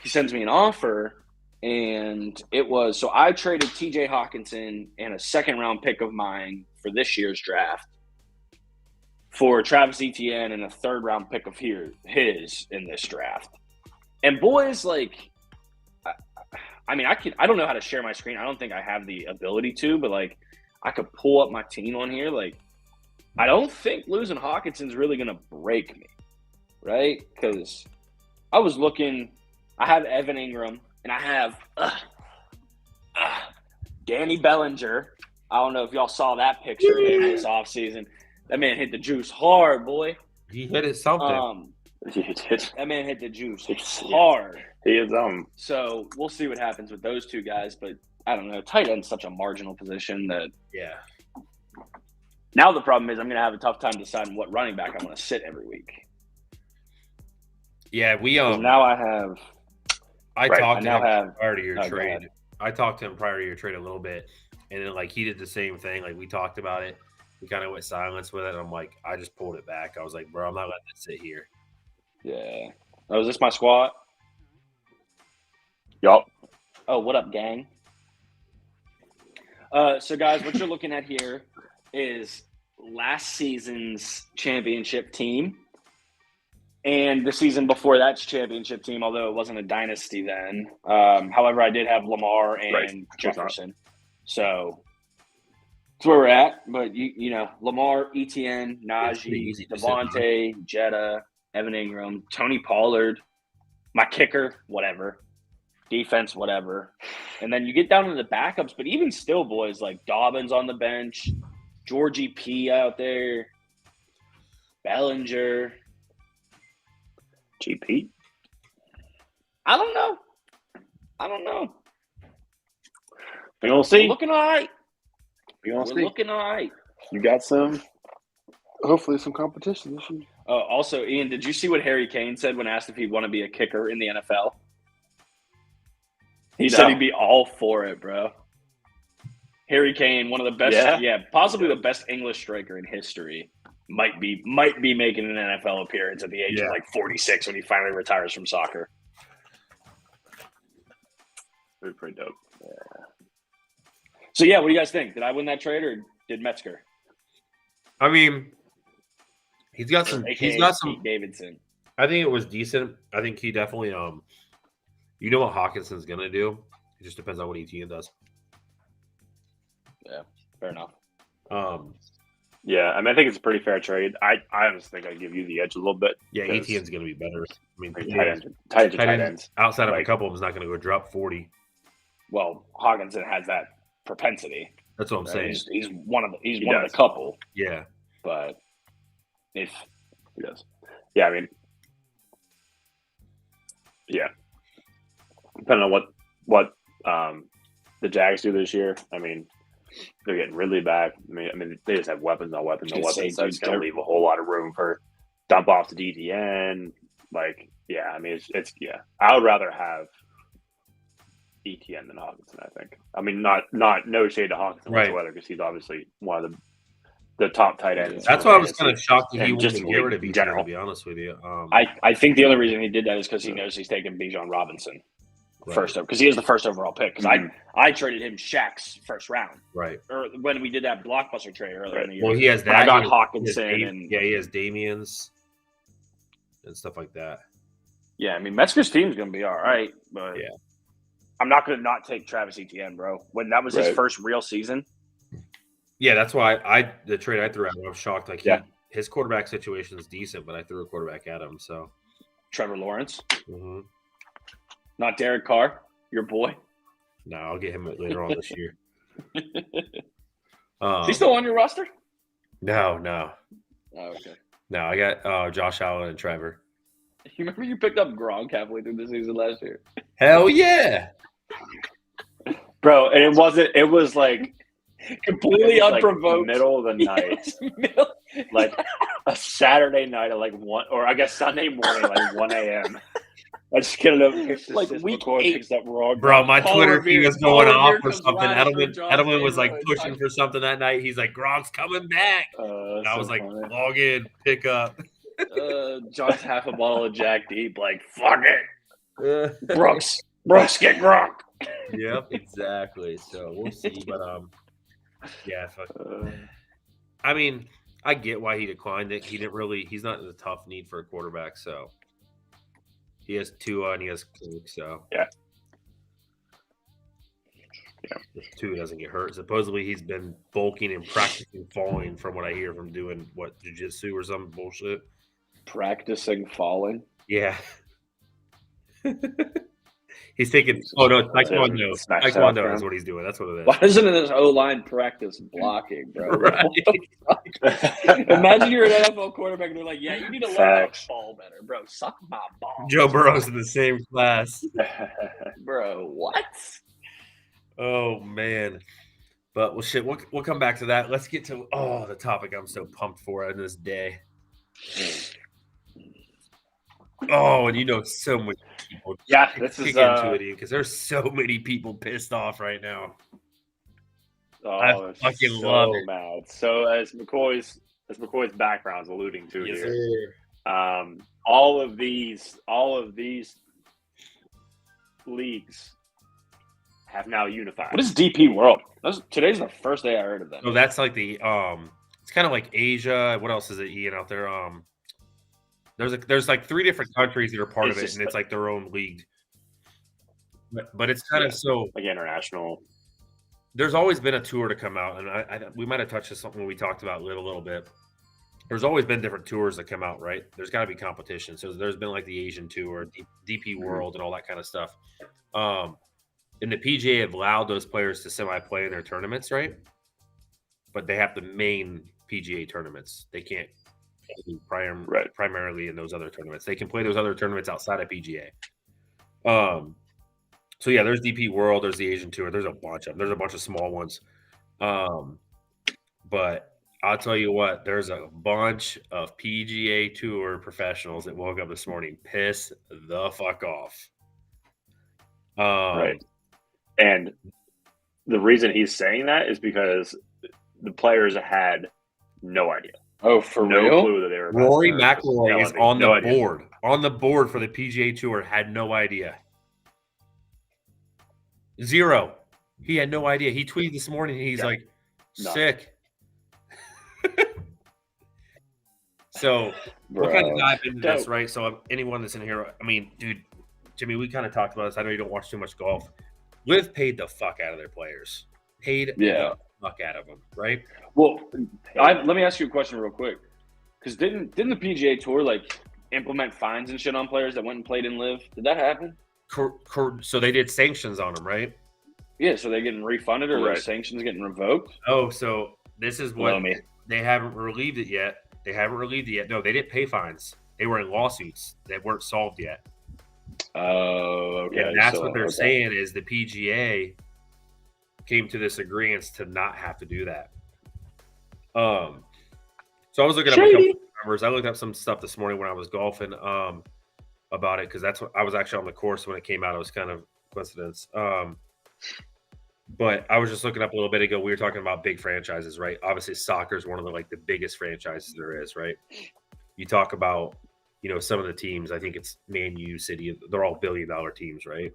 he sends me an offer, and it was so I traded TJ Hawkinson and a second-round pick of mine for this year's draft for Travis Etienne and a third-round pick of his in this draft. And boys, like, I mean, I don't know how to share my screen. I don't think I have the ability to, but like, I could pull up my team on here. Like, I don't think losing Hawkinson's really gonna break me, right? Because I was looking. I have Evan Ingram, and I have Danny Bellinger. I don't know if y'all saw that picture this offseason. That man hit the juice hard, boy. He hit it something. That man hit the juice hard. He is So we'll see what happens with those two guys, but I don't know. Tight end's such a marginal position that Now the problem is I'm going to have a tough time deciding what running back I'm going to sit every week. Yeah, we now I have. I talked to him prior to your trade. I talked to him prior to your trade a little bit, and then like he did the same thing. Like we talked about it. We kind of went silence with it. And I'm like, I just pulled it back. I was like, bro, I'm not letting it sit here. Yeah. Oh, is this my squad? Yup. Oh, what up, gang? So, guys, what you're looking at here is last season's championship team and the season before that's championship team, although it wasn't a dynasty then. However, I did have Lamar and Jefferson. So that's where we're at. But, you know, Lamar, Etienne, Najee, Devontae, Jetta, Evan Ingram, Tony Pollard, my kicker, whatever. Defense, whatever. And then you get down to the backups, but even still, boys, like Dobbins on the bench, Georgie P out there, Bellinger. GP? I don't know. We're going to see. We're looking all right. We're looking all right. You got hopefully some competition this year. Also, Ian, did you see what Harry Kane said when asked if he'd want to be a kicker in the NFL? He said he'd be all for it, bro. Harry Kane, one of the best, possibly the best English striker in history, might be making an NFL appearance at the age of like 46 when he finally retires from soccer. Pretty dope. Yeah. So yeah, what do you guys think? Did I win that trade or did Metzger? I mean, he's got some. Pete Davidson. I think it was decent. I think he definitely. You know what Hawkinson's gonna do? It just depends on what Etienne does. Yeah, fair enough. Yeah, I mean, I think it's a pretty fair trade. I honestly think I give you the edge a little bit. Yeah, Etienne's gonna be better. I mean, tight ends. Outside of a couple of them, is not gonna go drop 40. Well, Hawkinson has that propensity. That's what I'm saying. He's one of the couple. Yeah, but if he does, yeah, I mean, yeah. Depending on what the Jags do this year, I mean, they're getting Ridley back. I mean, they just have weapons on weapons on weapons. So it's going to leave a whole lot of room for dump off to DTN. Like, yeah, I mean, it's I would rather have ETN than Hawkinson. I think. I mean, no shade to Hawkinson whatsoever because he's obviously one of the top tight ends. That's why I was kind of shocked that he wouldn't get rid of ETN. To be honest with you, I think the only reason he did that is because he knows he's taking Bijan Robinson. First up, because he is the first overall pick. Because I traded him Shaq's first round, right? Or when we did that blockbuster trade earlier in the year. Well, he has that. I got Hawkinson, he has Damian's and stuff like that. Yeah, I mean Metzger's team's going to be all right, but I'm not going to not take Travis Etienne, bro. When that was his first real season. Yeah, that's why the trade I threw out. I was shocked. Like his quarterback situation is decent, but I threw a quarterback at him. So Trevor Lawrence. Mm-hmm. Not Derek Carr, your boy. No, I'll get him later on this year. Is he still on your roster? No. Oh, okay. No, I got Josh Allen and Trevor. You remember you picked up Gronk halfway through the season last year? Hell yeah. Bro, and it was like Completely Like, unprovoked. middle of the night, like a Saturday night at like 1, or I guess Sunday morning, like 1 a.m. I just get a notification. Like Like week McCoy 8. picks up Gronk. Bro, my Paul Twitter Revere- feed was Paul going off Revere for comes something. running for John's Edelman was like neighborhood. pushing for something that night. He's like, Gronk's coming back. And I was like, funny. log in, pick up. John's half a bottle of Jack Deep. Like, fuck it, Yep, Brooks, get Gronk. exactly. So we'll see. But yeah. Uh, I mean, I get why he declined it. He's not in a tough need for a quarterback. So he has Tua and he has Cook. So Yeah. If Tua doesn't get hurt, supposedly he's been bulking and practicing falling, from what I hear, from doing jiu-jitsu or some bullshit. Practicing falling. Yeah. He's taking. Oh no, taekwondo. Smash Taekwondo that is what he's doing. That's what it is. Why doesn't this O-line practice blocking, bro? Right. What the fuck? Imagine you're an NFL quarterback and they're like, yeah, you need to learn how to Facts. fall better, bro. Suck my balls. Joe Burrow's in the same class. Bro, what? Oh man. But well, shit. We'll come back to that. Let's get to the topic I'm so pumped for on this day. Oh, and so many people. Yeah, this kick is into it because there's so many people pissed off right now. I fucking so love it. mad. So as McCoy's background's alluding to Yes, here, sir. all of these leagues have now unified. What is DP World? Today's the first day I heard of that. So that's like the it's kind of like Asia. What else is it, Ian, out there? There's like 3 different countries that are part of it, and it's like their own league. But it's kind of so like international. There's always been a tour to come out, and we might have touched this something we talked about a little bit. There's always been different tours that come out, right? There's got to be competition. So there's been like the Asian tour, DP World, and all that kind of stuff. And the PGA have allowed those players to semi-play in their tournaments, right? But they have the main PGA tournaments. They can't play primarily in those other tournaments. They can play those other tournaments outside of PGA. So yeah, there's DP World, there's the Asian Tour, there's a bunch of small ones. But I'll tell you what, there's a bunch of PGA Tour professionals that woke up this morning pissed the fuck off. Right. And the reason he's saying that is because the players had no idea. Oh, for no real? clue that they were. Rory McIlroy is on the idea. board. On the board for the PGA Tour, had no idea. 0. He had no idea. He tweeted this morning. He's like, sick. So we'll kind of dive into this, right? So anyone that's in here, I mean, dude, Jimmy, we kind of talked about this. I know you don't watch too much golf. Liv paid the fuck out of their players. Paid the fuck out of them, right? Well, let me ask you a question real quick. Because didn't the PGA Tour like implement fines and shit on players that went and played in Live? Did that happen? So they did sanctions on them, right? Yeah, so they're getting refunded or their sanctions getting revoked? Oh, so this is what they haven't relieved it yet. No, they didn't pay fines. They were in lawsuits that weren't solved yet. Oh, okay. And that's what they're saying is the PGA came to this agreement to not have to do that. So I was looking up a couple of numbers. I looked up some stuff this morning when I was golfing about it because that's what I was actually on the course when it came out. It was kind of coincidence. But I was just looking up a little bit ago. We were talking about big franchises, right? Obviously, soccer is one of the biggest franchises there is, right? You talk about, some of the teams. I think it's Man U, City. They're all billion-dollar teams, right?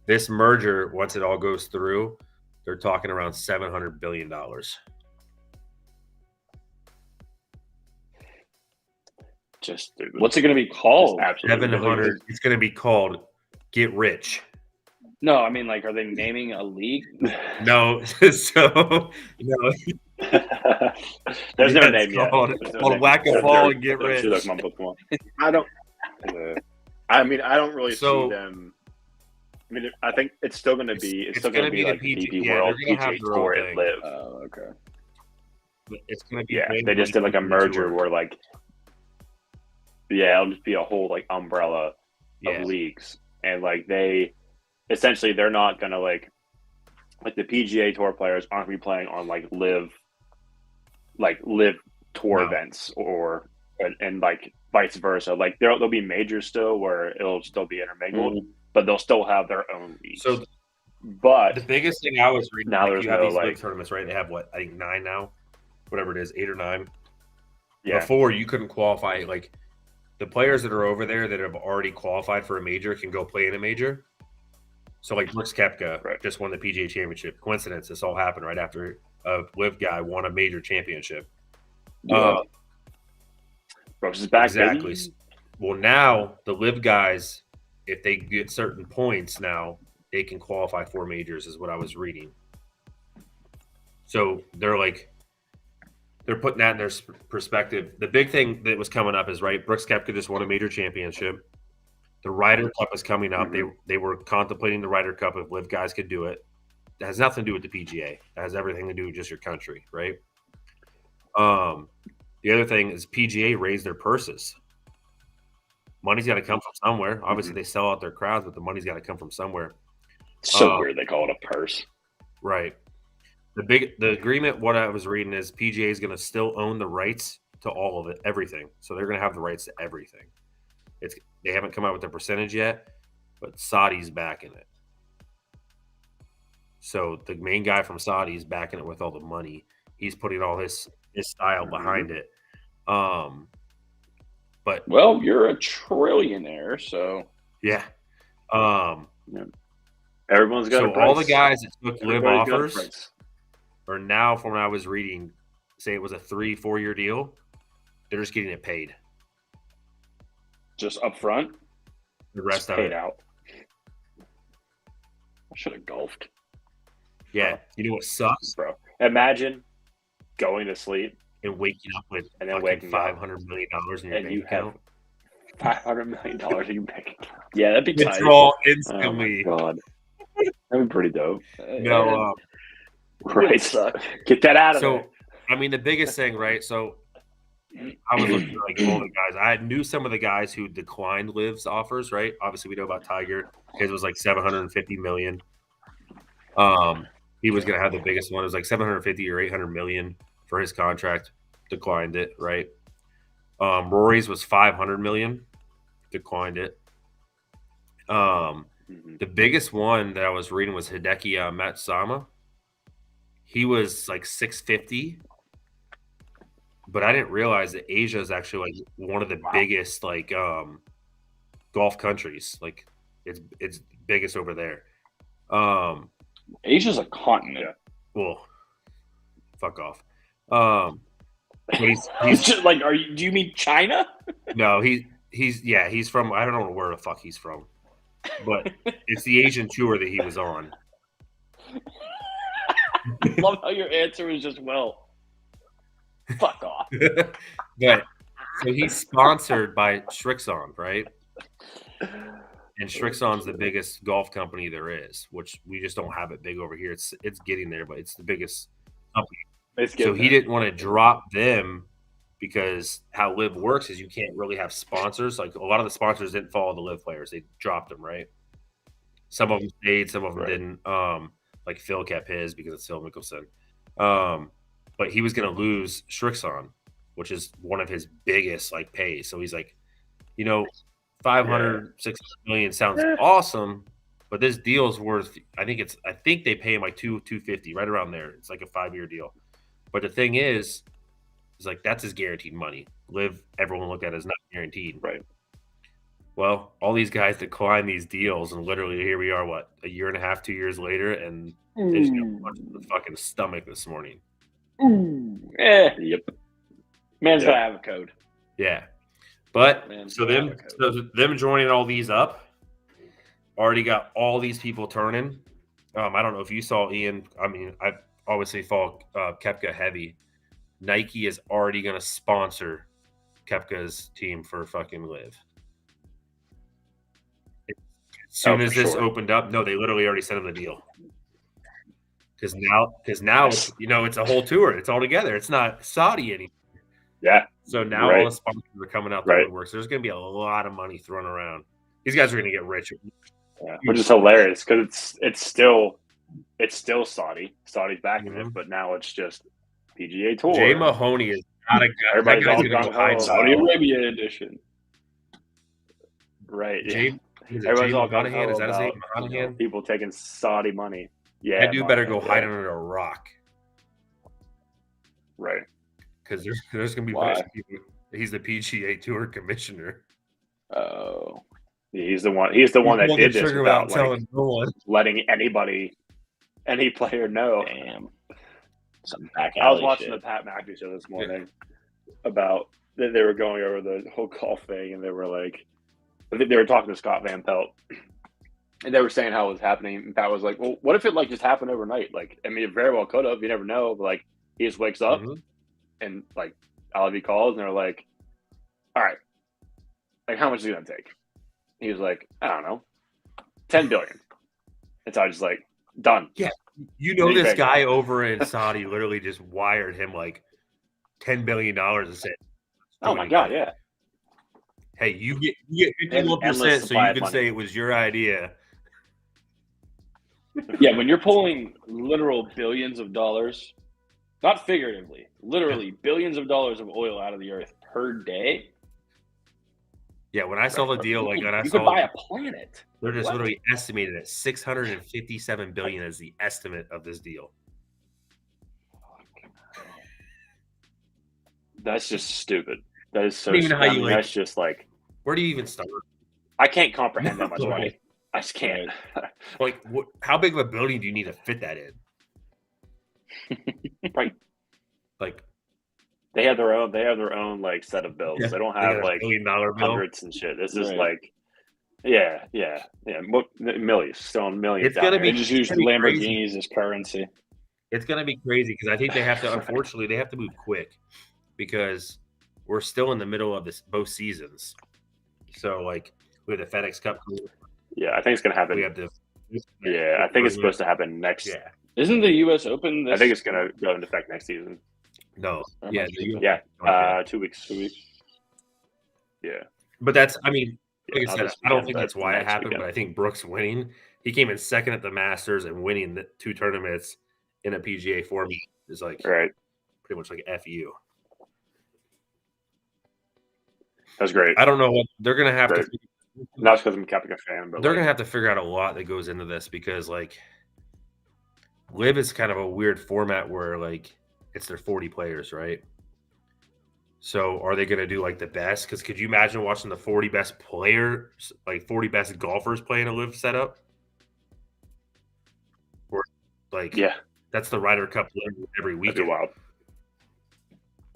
This merger, once it all goes through, they're talking around $700 billion. What's it going to be called? 700. It's going to be called Get Rich. No, I mean, are they naming a league? No. So, no. There's no name yet. Called Whack a Ball and Get Rich. I don't really see them. I mean, I think it's still going to be. It's still going to be like the DP World, PGA Tour, and Live. Oh, okay. It's going to be. Yeah, they just did like a merger where it'll just be a whole umbrella of leagues, and they're not going to like the PGA Tour players aren't going to be playing on like live tour No. events and like vice versa. Like there'll be majors still where it'll still be intermingled, but they'll still have their own leagues. So but the biggest thing I was reading, now like there's you have no, these like- live tournaments, right? They have what, I think 9 now, whatever it is, 8 or 9. yeah, Before you couldn't qualify. Like the players that are over there that have already qualified for a major can go play in a major. So like Brooks Koepka Right. just won the PGA Championship. Coincidence? This all happened right after a live guy won a major championship. Yeah. Brooks is back. Exactly. Baby. Well, now the live guys, if they get certain points, now they can qualify for majors, is what I was reading. So they're putting that in their perspective. The big thing that was coming up is, right, Brooks Koepka just won a major championship. The Ryder Cup is coming up. They were contemplating the Ryder Cup if live guys could do it. It has nothing to do with the PGA. It has everything to do with just your country, right? The other thing is PGA raised their purses. Money's got to come from somewhere. Obviously, they sell out their crowds, but the money's got to come from somewhere. So weird they call it a purse. Right. The agreement, what I was reading is PGA is going to still own the rights to all of it, everything. So they're going to have the rights to everything. They haven't come out with the percentage yet, but Saudi's backing it. So the main guy from Saudi is backing it with all the money. He's putting all his style behind it. But Well, you're a trillionaire, so yeah. Everyone's got So a price. all the guys that took live Everybody's got a offers price. are now, from what I was reading, say it was a 3-4 year deal, they're just getting it paid. just up front. The rest of paid it. out. I should have golfed. Yeah. You know what sucks? Bro, imagine going to sleep And waking up with and then fucking waking up $500 million in your and bank you have account. $500 million in your bank account. Yeah, that'd be tight. Withdrawal Oh my instantly. god, that'd be pretty dope. No, Right, suck. get that out of so there. I mean the biggest thing, right? So I was looking at like all the guys. I knew some of the guys who declined lives offers, right? Obviously, we know about Tiger. His was like $750 million. He was going to have the biggest one. It was like 750 or 800 million for his contract. Declined it, right? Rory's was 500 million. Declined it. The biggest one that I was reading was Hideki Matsuyama. He was like 650. But I didn't realize that Asia is actually like one of the biggest like golf countries. Like it's biggest over there. Asia's a continent. Well, fuck off. But he's Just like, do you mean China? no, he's from, I don't know where the fuck he's from, but it's the Asian tour that he was on. Love how your answer is just fuck off. But so he's sponsored by Srixon, right? And Srixon's the biggest golf company there is, which we just don't have it big over here. It's getting there, but it's the biggest company. So he didn't want to drop them because how Live works is you can't really have sponsors. Like a lot of the sponsors didn't follow the Live players; they dropped them, right? Some of them stayed, some of them didn't. Like Phil kept his because it's Phil Mickelson. But he was going to lose Srixon, which is one of his biggest like pays. So he's like, 500, 600 million sounds awesome, but this deal's worth. I think they pay him like 250, right around there. It's like a 5-year deal. But the thing is like that's his guaranteed money. Live, everyone look at it as not guaranteed, right? Well, all these guys decline these deals, and literally here we are, what, a year and a half, 2 years later, and they just got punched in the fucking stomach this morning. Yep. Man's gotta have a code. Yeah. But Man's so gotta have a code. them joining all these up already got all these people turning. I don't know if you saw, Ian. I mean, I obviously follow Koepka heavy. Nike is already going to sponsor Koepka's team for fucking Live. As soon as this opened up, no, they literally already sent him the deal. Because now it's a whole tour. It's all together. It's not Saudi anymore. Yeah. So now all the sponsors are coming out the woodworks. There's going to be a lot of money thrown around. These guys are going to get rich. Yeah, which is hilarious because it's still it's still Saudi. Saudi's backing Mhm. it, but now it's just PGA Tour. Jay Mahoney is not a guy. That Everybody's guy's all gonna go gung-ho hide. about Saudi it. Arabia edition. Right. Jay, Yeah. is it Everybody's Jay all Monahan? gung-ho Is that his name? about Monahan? people taking Saudi money. Yeah, That dude better go Monahan, hide yeah. under a rock Right. because there's gonna be a Why? bunch of people. He's the PGA Tour commissioner. Oh, Yeah, he's the one. He's the one that Pulled the did this trigger without without telling no one. letting any player know. damn. Some back I was alley watching shit. the Pat McAfee show this morning about that they were going over the whole golf thing, and they were like, I think they were talking to Scott Van Pelt, and they were saying how it was happening. And Pat was like, "Well, what if it like just happened overnight? Like, I mean, it very well could have. You never know. But like, he just wakes up Mhm. and like, LV calls, and they're like, all right, like how much is it gonna take?" He was like, I don't know, 10 billion. And so I was just like, done. You know, Big this bank. guy over in Saudi literally just wired him like $10 billion and said, Oh my god, yeah. "Hey, you get 51%, endless so supply you of can money. say it was your idea." Yeah, when you're pulling literal billions of dollars, not figuratively, literally billions of dollars of oil out of the earth per day, Yeah, when I saw the deal, like when I you could saw buy a planet. they're just What? literally estimated at 657 billion as the estimate of this deal. That's just stupid. That is so I don't even know stupid. how I you, mean, like- that's just like, Where do you even start? I can't comprehend that much No. money. I just can't. Like, how big of a building do you need to fit that in? Right. Like, They have their own like set of bills. Yeah, They don't they have got a like $1 billion bill. hundreds and shit. This is Right. like, yeah. Millions, still millions. It's gonna out be- They there. just use That'd be Lamborghinis as currency. It's going to be crazy because I think they have to, Right. unfortunately, they have to move quick because we're still in the middle of both seasons. So, like, we have the FedEx Cup. Yeah, I think it's gonna happen. We have the. Yeah, I think it's supposed to happen next. Yeah. Isn't the U.S. Open? I think it's gonna go into effect next season. No. That Yeah. must be Yeah, 2 weeks. 2 weeks. Yeah. But that's, I mean, like Yeah, I not said, this I don't weekend, think but that's why it next happened, weekend. but I think Brooks winning, he came in second at the Masters and winning the 2 tournaments in a PGA format is like Right. pretty much like F you. That's great. I don't know what they're going to have Great. to. Not just because I'm a Caprica fan, but They're like, going to have to figure out a lot that goes into this because, like, Live is kind of a weird format where, like, it's their 40 players, right? So are they going to do, like, the best? Because could you imagine watching the 40 best players, like 40 best golfers play in a Live setup? Or, like, yeah, that's the Ryder Cup every that'd be weekend. wild.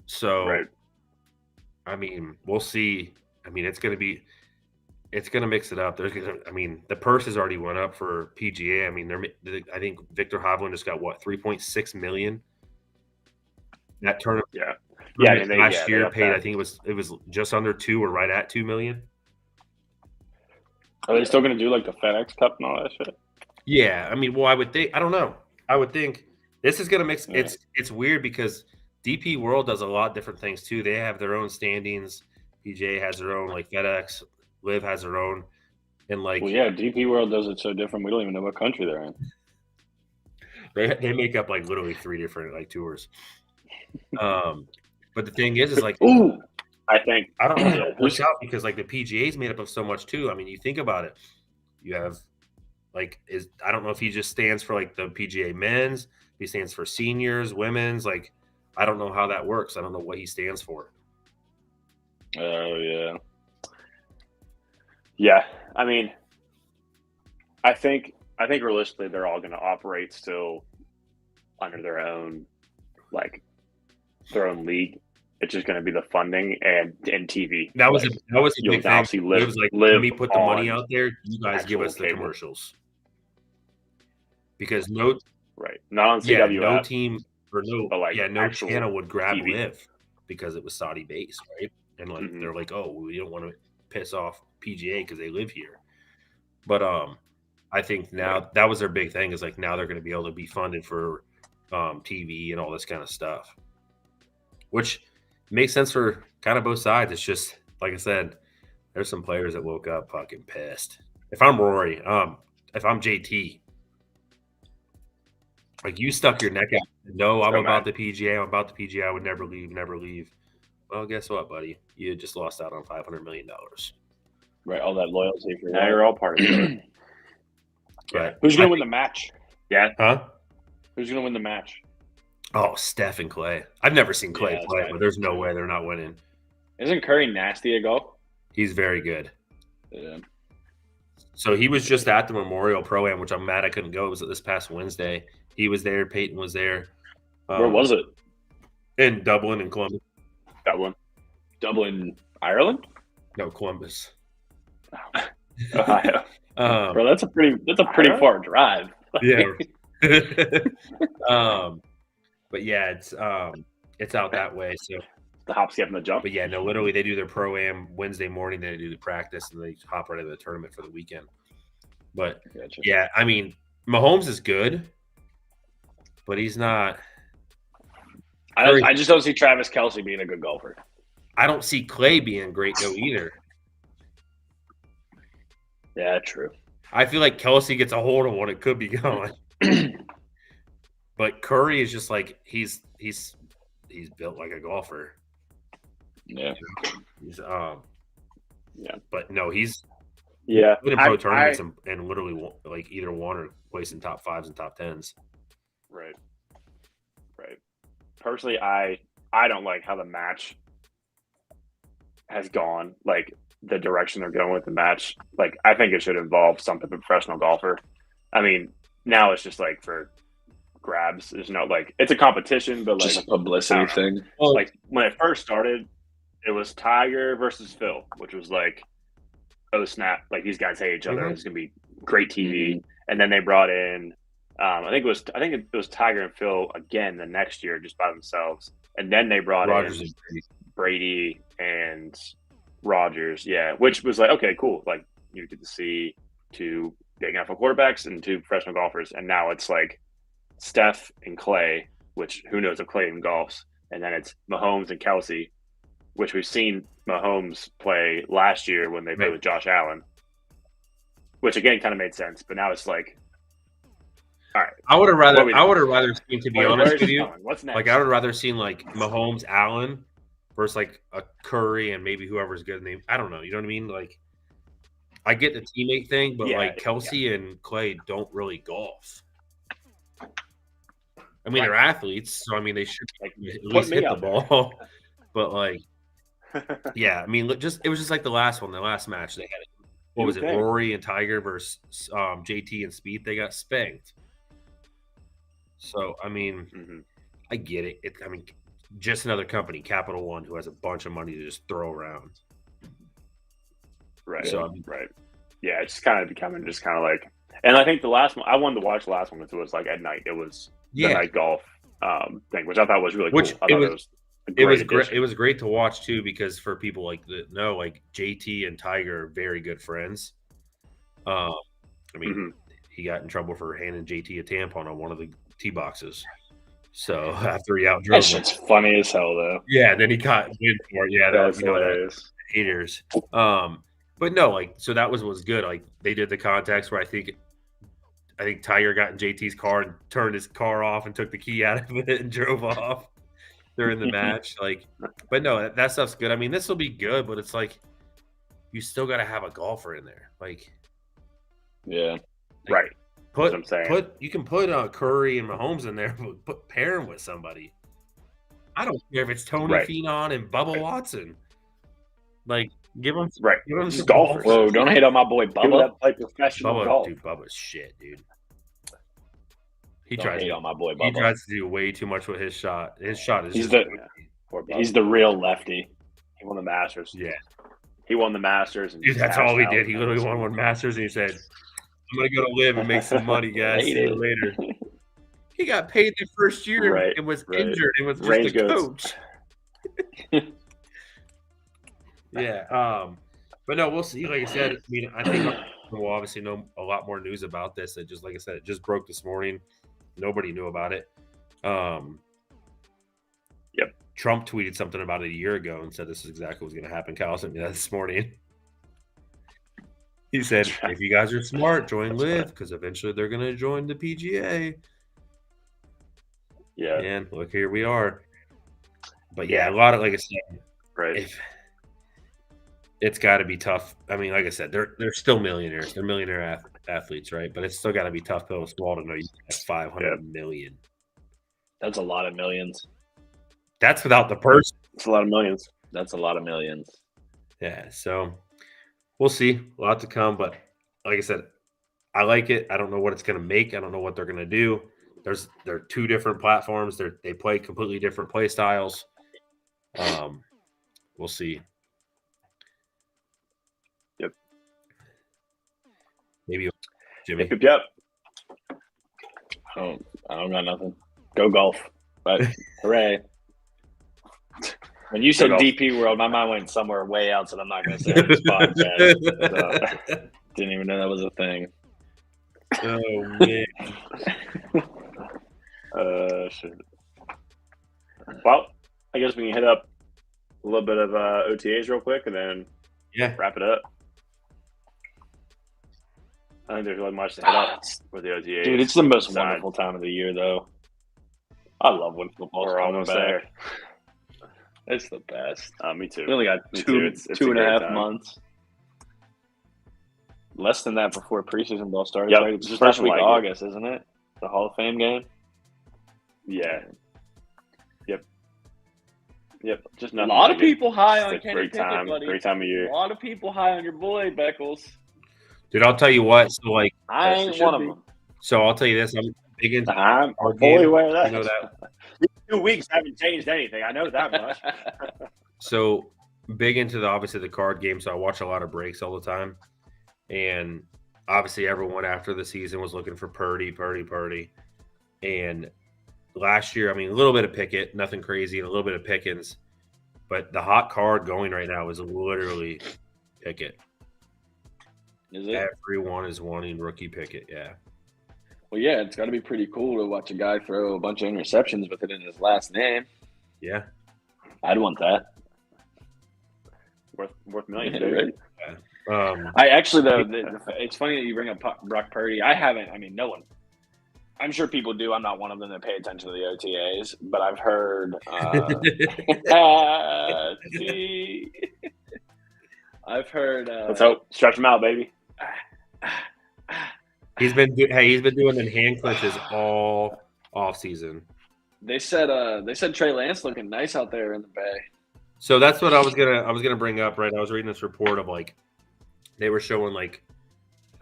So, Right. I mean, we'll see. I mean, it's going to mix it up. I mean, the purses already went up for PGA. I mean, I think Victor Hovland just got what, 3.6 million. That tournament, Yeah. Yeah, I mean, last they year upped paid. that. I think it was just under 2 or right at 2 million. Are they still going to do like the FedEx Cup and all that shit? Yeah, I mean, well, I would think. I don't know. I would think this is going to mix. Yeah. It's weird because DP World does a lot of different things too. They have their own standings. PGA has their own, like FedEx. Live has their own, and like Well, yeah, DP World does it so different. We don't even know what country they're in. they make up like literally 3 different like tours. But the thing is like, Ooh, I think I don't know how it works out because like the PGA is made up of so much too. I mean, you think about it. You have like I don't know if he just stands for like the PGA men's. He stands for seniors, women's. Like I don't know how that works. I don't know what he stands for. Oh yeah. Yeah, I mean, I think realistically they're all going to operate still under their own, like their own league. It's just going to be the funding and TV. That was Like, a you'll big thing. obviously It was like, live let me put the money on out there. You guys give actual us the cable. commercials because no right, not on Yeah, CWF. no team or but, like, no actual channel would grab TV. Live because it was Saudi based, right? And like Mhm. they're like, oh, we don't want to piss off PGA because they live here. But I think now that was their big thing is like now they're going to be able to be funded for TV and all this kind of stuff, which makes sense for kind of both sides. It's just like I said, there's some players that woke up fucking pissed. If I'm Rory, if I'm JT, Like you stuck your neck out. No, I'm So about mad. the PGA. I'm about the PGA. I would never leave. Never leave. Well, guess what, buddy? You just lost out on $500 million. Right, all that loyalty for Now what? you're all part of it. But Who's going to win the match? Yeah. huh? Who's going to win the match? Oh, Steph and Clay. I've never seen Clay Yeah, that's play, right. but there's no way they're not winning. Isn't Curry nasty to go? He's very good. Yeah. So he was just at the Memorial Pro-Am, which I'm mad I couldn't go. It was this past Wednesday. He was there. Peyton was there. Where was it? In Dublin and Columbus. That one. Dublin, Ireland? No, Columbus. Ohio. Bro, that's a pretty far drive. Yeah. But yeah, it's out that way. So, The hop, skip, and the jump. but yeah, no, literally they do their Pro-Am Wednesday morning. Then they do the practice and they hop right into the tournament for the weekend. But Gotcha. yeah, I mean, Mahomes is good, but he's not. I just don't see Travis Kelce being a good golfer. I don't see Clay being great though either. Yeah, true. I feel like Kelsey gets a hold of one, it could be gone. But Curry is just like he's built like a golfer. Yeah. He's Yeah. But no, he's Yeah. been in pro tournaments and literally like either won or placed in top 5s and top 10s. Right. Personally, I don't like how the match has gone. Like the direction they're going with the match. Like I think it should involve some type of professional golfer. I mean, now it's just like for grabs. There's no like it's a competition, but like Just a publicity thing. like when it first started, it was Tiger versus Phil, which was like, oh snap! Like these guys hate each other. Mhm. It's gonna be great TV. And then they brought in, I think it was Tiger and Phil again the next year just by themselves. And then they brought Rogers in is pretty. Brady and Rogers, yeah, which was like okay, cool. Like you get to see two big NFL quarterbacks and two professional golfers, and now it's like Steph and Clay, which who knows if Clay even golfs, and then it's Mahomes and Kelsey, which we've seen Mahomes play last year when they played Right. with Josh Allen, which again kind of made sense, but now it's like, all right, I would have What we- rather seen, to be honest where's with it you, going? What's next? like I would have rather seen like Mahomes Allen versus like a Curry and maybe whoever's good in the I don't know, you know what I mean? Like I get the teammate thing, but Yeah, like Kelsey and Clay don't really golf. I mean, they're athletes, so I mean they should Like, at put least me hit the out there. ball. But like, yeah, I mean, look, it was just like the last one, the last match they had. What was it? Okay. Rory and Tiger versus JT and Spieth. They got spanked. So I mean, Mhm. I get it. I mean, just another company, Capital One, who has a bunch of money to just throw around. Right. So, right. Yeah, it's kind of becoming just kind of like, and I think the last one I wanted to watch the last one because it was like at night. It was the Yeah, night golf thing, which I thought was really cool. Which I it thought was- it was a it great was great. addition. It was great to watch too, because for people like that know, like JT and Tiger are very good friends. I mean, Mhm. he got in trouble for handing JT a tampon on one of the tee boxes. So after he outdrove That him, shit's funny as hell, though. yeah, then he caught wind for it. Yeah, that That's was, that hilarious. haters. But no, like, so that was good. Like they did the context where I think Tiger got in JT's car and turned his car off and took the key out of it and drove off during the match. Like, but no, that stuff's good. I mean, this will be good, but it's like you still got to have a golfer in there. Like, Yeah. Right. put That's what I'm saying. you can put Curry and Mahomes in there, but pair him with somebody. I don't care if it's Tony Right. Finau and Bubba Watson. Like, give them Right. some Just golfers. Whoa, don't hate on my boy People Bubba. that play professional golf. Bubba's shit, dude. He Don't tries. hate on my boy He Bubba. tries to do way too much with his shot. His shot is He's just Poor Bob. He's the real lefty. He won the Masters. yeah. He won the Masters. And Dude, that's all he did. He literally won one Masters, and he said, "I'm gonna go to live and make some money, guys. See you later." He got paid the first year Right, and was right. injured and was just Range a goats. coach. Yeah. But no, we'll see. Like I said, I mean, I think we'll obviously know a lot more news about this. It just, like I said, it just broke this morning. Nobody knew about it. Yep. Trump tweeted something about it a year ago and said this is exactly what's going to happen. Kyle sent me that this morning. He said, if you guys are smart, join Live, because eventually they're going to join the PGA. Yeah. And look, here we are. But Yeah. a lot of, like I said, Right. it's got to be tough. I mean, like I said, they're still millionaires. They're millionaire athletes, right? But it's still got to be tough though, small to know you have 500 million. That's a lot of millions. That's without the person. It's a lot of millions. That's a lot of millions. Yeah, so we'll see. A lot to come, but like I said, I like it. I don't know what it's going to make. I don't know what they're going to do. They're two different platforms. They play completely different play styles. We'll see. Yep. Maybe Jimmy. Yep. I don't got nothing. Go golf. But hooray. When you said DP World, my mind went somewhere way else that I'm not going to say on this podcast. So, didn't even know that was a thing. Oh, man. Shit. Well, I guess we can hit up a little bit of OTAs real quick and then wrap it up. I think there's really much to hit up with the OTAs. Dude, it's the most wonderful time of the year, though. I love when football's coming back. There. It's the best. Me too. We only got it's 2.5 months. Less than that before preseason ball starts. Yep. Right? It's just first week of August, isn't it? The Hall of Fame game. Yeah. Yep. Just a lot of people high on Kenny Pickett, buddy. Great time of year. A lot of people high on your boy Beckles. Dude, I'll tell you what. So, like, I ain't one of them. So I'll tell you this: I'm big into. I'm fully aware of that. You know that. These 2 weeks haven't changed anything. I know that much. So big into obviously the card game. So I watch a lot of breaks all the time, and obviously everyone after the season was looking for Purdy, and last year, I mean, a little bit of Pickett, nothing crazy, and a little bit of Pickens, but the hot card going right now is literally Pickett. Is it? Everyone is wanting rookie Pickett, yeah. Well, yeah, it's got to be pretty cool to watch a guy throw a bunch of interceptions with it in his last name. Yeah. I'd want that. Worth millions, right? Yeah. I actually, though, it's funny that you bring up Brock Purdy. I haven't, no one. I'm sure people do. I'm not one of them that pay attention to the OTAs, but I've heard. I've heard. Let's hope. Stretch him out, baby. He's been doing the hand clutches all off season. They said Trey Lance looking nice out there in the Bay. So that's what I was gonna bring up. Right, I was reading this report of like they were showing like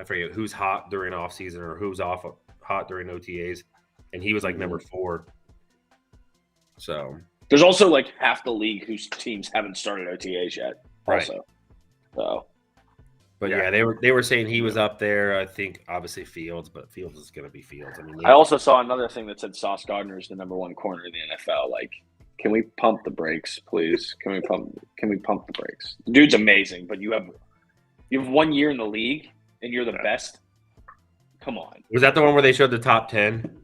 I forget who's hot during off season or who's hot during OTAs, and he was like number 4. So there's also like half the league whose teams haven't started OTAs yet. Right. Also, so. But yeah, they were saying he was up there. I think obviously Fields, but Fields is going to be Fields. I mean, I also saw another thing that said Sauce Gardner is the number 1 corner in the NFL. Like, can we pump the brakes, please? Can we pump the brakes? The dude's amazing, but you have 1 year in the league and you're the best. Come on. Was that the one where they showed the top 10?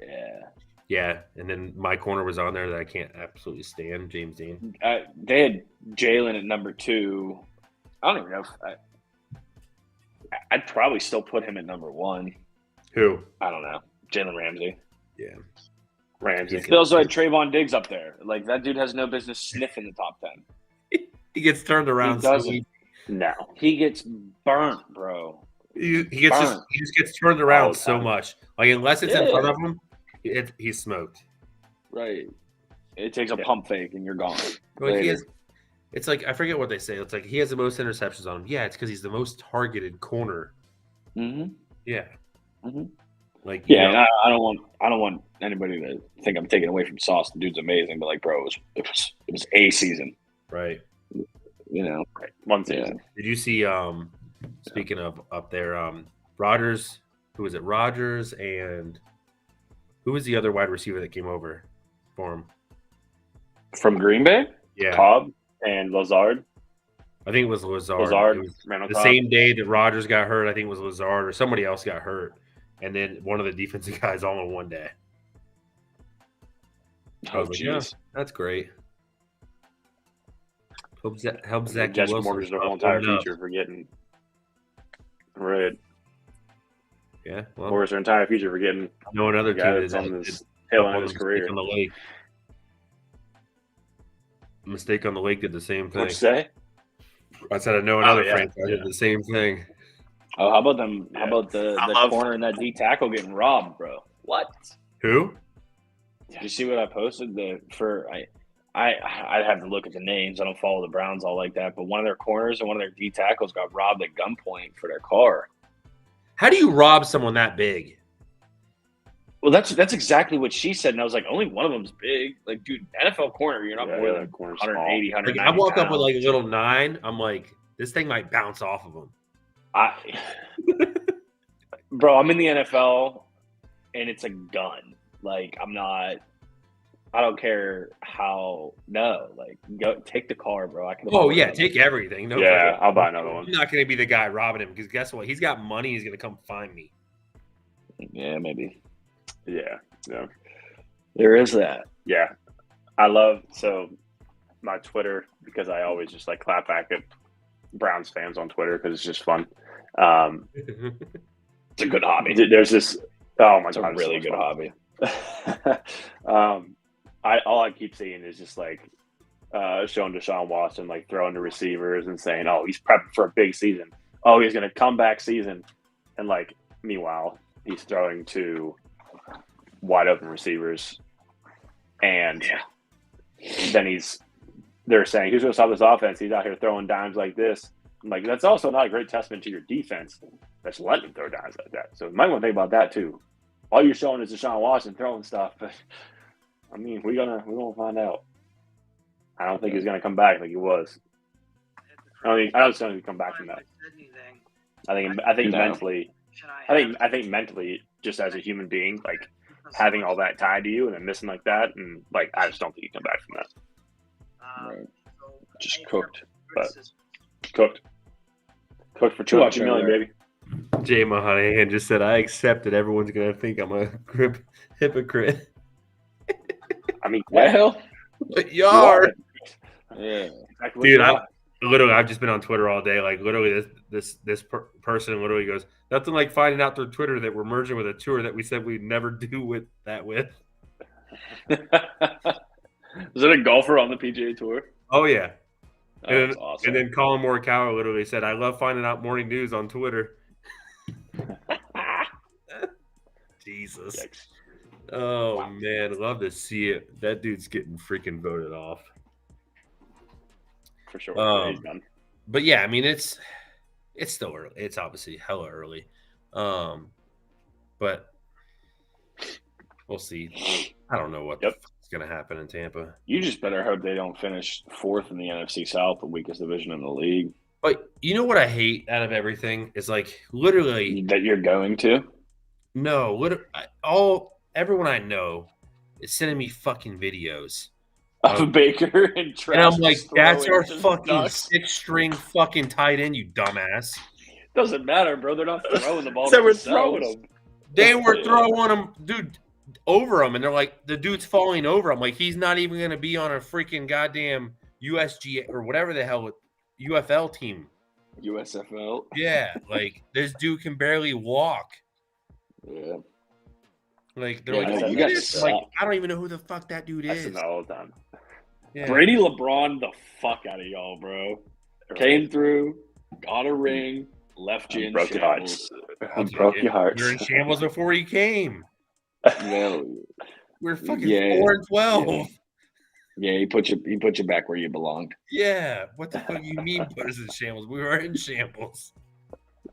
Yeah. Yeah, and then my corner was on there that I can't absolutely stand, James Dean. They had Jalen at number 2. I don't even know if I'd probably still put him at number 1. Who? I don't know. Jalen Ramsey. Yeah. Ramsey. They also had Trayvon Diggs up there. Like, that dude has no business sniffing the top 10. He gets turned around. He doesn't. No. He gets burnt, bro. He just gets turned around so much. Like, unless it's in front of him, he's smoked. Right. It takes a pump fake and you're gone. Like it's like, I forget what they say. It's like he has the most interceptions on him. Yeah, it's because he's the most targeted corner. Mm-hmm. Yeah. Mm-hmm. Like, yeah, and I don't want anybody to think I'm taking away from Sauce. The dude's amazing, but like, bro, it was a season. Right. You know, right. 1 season. Yeah. Did you see? Speaking of up there, Rodgers. Who was it? Rodgers and who was the other wide receiver that came over for him from Green Bay? Yeah, Cobb and Lazard. I think it was Lazard. It was the Cobb. Same day that Rodgers got hurt. I think it was Lazard or somebody else got hurt, and then one of the defensive guys all in one day. I was like, yeah, that's great. Helps Zach Wilson mortgage their whole entire future for getting right. Yeah, well, mortgage their entire future for getting no another team is on this tail end of his career. On the lake. Mistake on the Lake did the same thing. What'd you say? I said I know another yeah. franchise did the same thing. Oh, how about them? Yeah. How about the corner and that D tackle getting robbed, bro? What? Who? Did you see what I posted? I'd have to look at the names. I don't follow the Browns all like that, but one of their corners and one of their D tackles got robbed at gunpoint for their car. How do you rob someone that big? Well, that's exactly what she said, and I was like, only one of them's big. Like, dude, NFL corner, you're not more than corner's 180, Like, 190 I walk up with pounds. like a little 9. I'm like, this thing might bounce off of him. Bro, I'm in the NFL, and it's a gun. Like, I don't care how. No, like, go take the car, bro. I can. Oh yeah, take everything. No, Yeah, I'll buy another one. I'm not going to be the guy robbing him because guess what? He's got money. He's going to come find me. Yeah, maybe. Yeah. There is that. Yeah. I love my Twitter, because I always just like clap back at Browns fans on Twitter because it's just fun. It's a good hobby. There's this. Oh my It's god, a really good hobby. All I keep seeing is just like showing Deshaun Watson like throwing to receivers and saying, "Oh, he's prepping for a big season. Oh, he's gonna comeback season," and like meanwhile he's throwing to wide open receivers, and then they're saying, "Who's gonna stop this offense?" He's out here throwing dimes like this. I'm like, that's also not a great testament to your defense. That's letting him throw dimes like that. So you might want to think about that too. All you're showing is Deshaun Watson throwing stuff, but I mean, we're gonna find out. I don't think he's gonna come back like he was. I don't think he'll come back from that. I think mentally, I think mentally, just as a human being, like having all that tied to you and then missing like that, and like I just don't think you come back from that. Right. Just cooked. But cooked for $200 million, baby. Jay Mahanahan just said, I accept that everyone's going to think I'm a hypocrite. I mean, Well, But you are. yeah. Exactly. Dude, I've just been on Twitter all day. Like, literally, this person literally goes, nothing like finding out through Twitter that we're merging with a tour that we said we'd never do with. Is it a golfer on the PGA Tour? Oh, yeah. Oh, that's awesome. And then Colin Morikawa literally said, I love finding out morning news on Twitter. Jesus. Yikes. Oh, Wow. man. Love to see it. That dude's getting freaking voted off. For sure. He's done. But, yeah, I mean, it's still early. It's obviously hella early. But we'll see. I don't know what the fuck's going to happen in Tampa. You just better hope they don't finish fourth in the NFC South, the weakest division in the league. But you know what I hate out of everything is like literally That you're going to? no, everyone I know is sending me fucking videos. Of Baker and Travis. And I'm like, that's our throwing fucking ducks. 6-string fucking tight end, you dumbass. Doesn't matter, bro. They're not throwing the ball. So we're themselves. throwing them. They were throwing them, dude, over him, and they're like, the dude's falling over. I'm like, he's not even going to be on a freaking goddamn USG or whatever the hell UFL team. USFL. Yeah, like this dude can barely walk. Yeah. Like they're Yeah, like, no, oh, you guys this? Like, suck. I don't even know who the fuck that dude That's is. all done. Yeah. Brady LeBron the fuck out of y'all, bro. Came through, got a ring, left you in Broke your shambles. hearts. Broke your hearts. We were in shambles before he came. Yeah, We were fucking Yeah. 4-12. yeah, he put you back where you belonged. Yeah. What the fuck you mean put us in shambles? We were in shambles.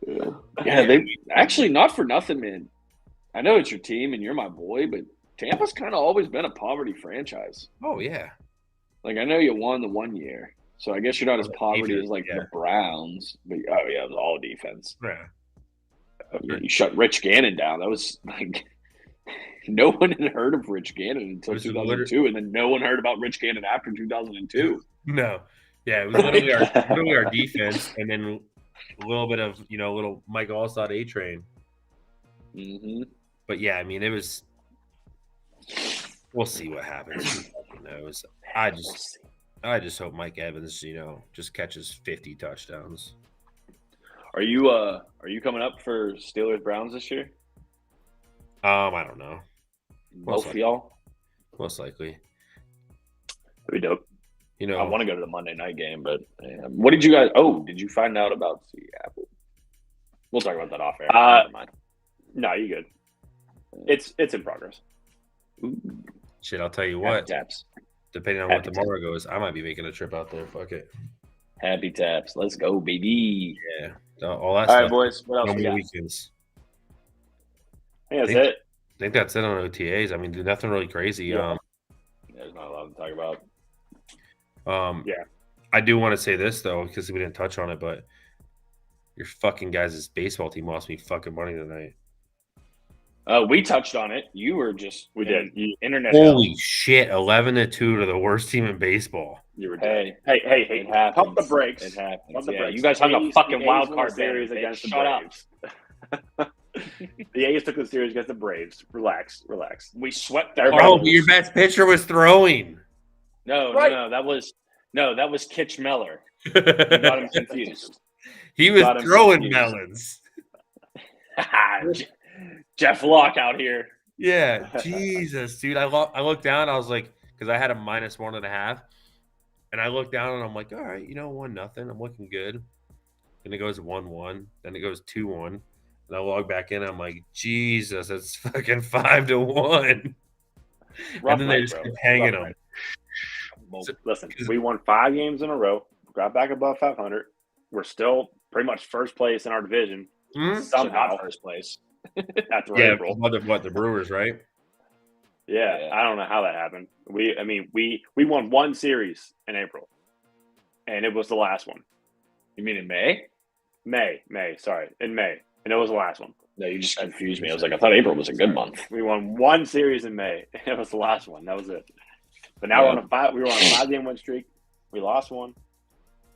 Yeah, they actually not for nothing, man. I know it's your team and you're my boy, but Tampa's kind of always been a poverty franchise. Oh yeah. Like I know you won the 1 year, so I guess you're not as poverty Defense, as like yeah. the Browns. But oh yeah, it was all defense. Yeah. You shut Rich Gannon down. That was like no one had heard of Rich Gannon until It was 2002, and then no one heard about Rich Gannon after 2002. No. Yeah, it was literally our defense, and then a little bit of little Mike Allstott A train. Mm-hmm. But yeah, I mean it was. We'll see what happens. Who fucking knows? I just hope Mike Evans, just catches 50 touchdowns. Are you coming up for Steelers Browns this year? I don't know. Both of y'all. Most likely. That'd be dope. You know, I want to go to the Monday night game, but what did you guys? Oh, did you find out about Seattle? We'll talk about that off air. Never mind. No, you good. It's in progress. Ooh, shit, I'll tell you happy what. taps. Depending on what tomorrow goes, I might be making a trip out there. Fuck it. Happy taps. Let's go, baby. Yeah. All that All stuff. right, boys. What else No we more got? weekends. I think that's it. I think that's it on OTAs. I mean, nothing really crazy. Yeah. There's not a lot to talk about. Yeah. I do want to say this though, because we didn't touch on it, but your fucking guys' baseball team lost me fucking money tonight. We touched on it. You were just internet. Holy shit! 11-2 to the worst team in baseball. You were Hey, hey! it happens. Pump the brakes. It happens. Pump the Yeah, brakes. you guys hung a A's- fucking the wild A's card won the series banner, against the Shut up. Braves. The A's took the series against the Braves. Relax. We swept the They're Oh, Cardinals. but your best pitcher was throwing. No, Right. that was Kitch Miller. he You got him confused. was Got him throwing confused. melons. Jeff Locke out here. Yeah, Jesus, dude. I looked down. I was like, because I had a -1.5, and I looked down and I'm like, all right, 1-0. I'm looking good. Then it goes 1-1. Then it goes 2-1. And I log back in. I'm like, Jesus, it's fucking 5-1. And then they just kept hanging them. Listen, we won 5 games in a row. Got back above 500. We're still pretty much first place in our division. Mhm. Somehow Not first place. after Yeah, April. the Brewers, right? Yeah, I don't know how that happened. We won 1 series in April, and it was the last one. You mean in May? May, sorry, in May, and it was the last one. No, you just confused me. I was like, I thought April was a good month. We won 1 series in May, and it was the last one. That was it. But now we were on a 5-game win streak. We lost 1.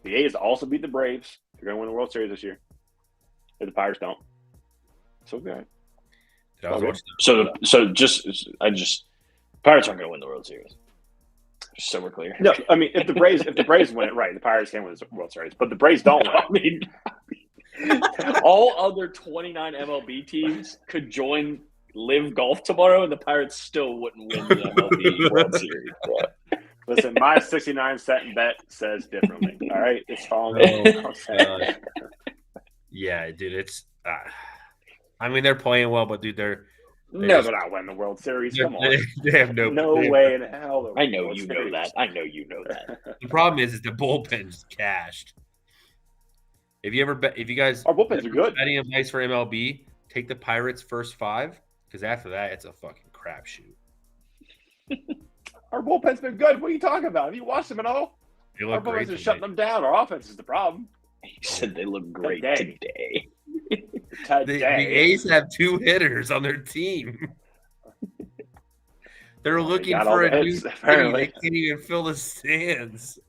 The A's also beat the Braves. They're going to win the World Series this year. If the Pirates don't. So good. I was Okay. watching Pirates aren't going to win the World Series. Just so we're clear. No, I mean if the Braves win it, right, the Pirates can win the World Series. But the Braves don't win. I mean, all other 29 MLB teams could join Live Golf tomorrow, and the Pirates still wouldn't win the MLB World Series. Bro. Listen, my 69-cent bet says differently. All right, it's following. Oh, God. Yeah, dude, it's. I mean, they're playing well, but dude, they're Never not win the World Series. Come on, they have no way in hell. I know you know that. I know you know that. The problem is the bullpen's cashed. If you guys Our bullpens are good. betting advice for MLB, take the Pirates first 5 because after that it's a fucking crapshoot. Our bullpen's been good. What are you talking about? Have you watched them at all? They Our look great. bullpens are shutting them down. Our offense is the problem. He said they look great Today. today. The A's have 2 hitters on their team. They're looking got all for the a new hits, city. apparently. They can't even fill the stands.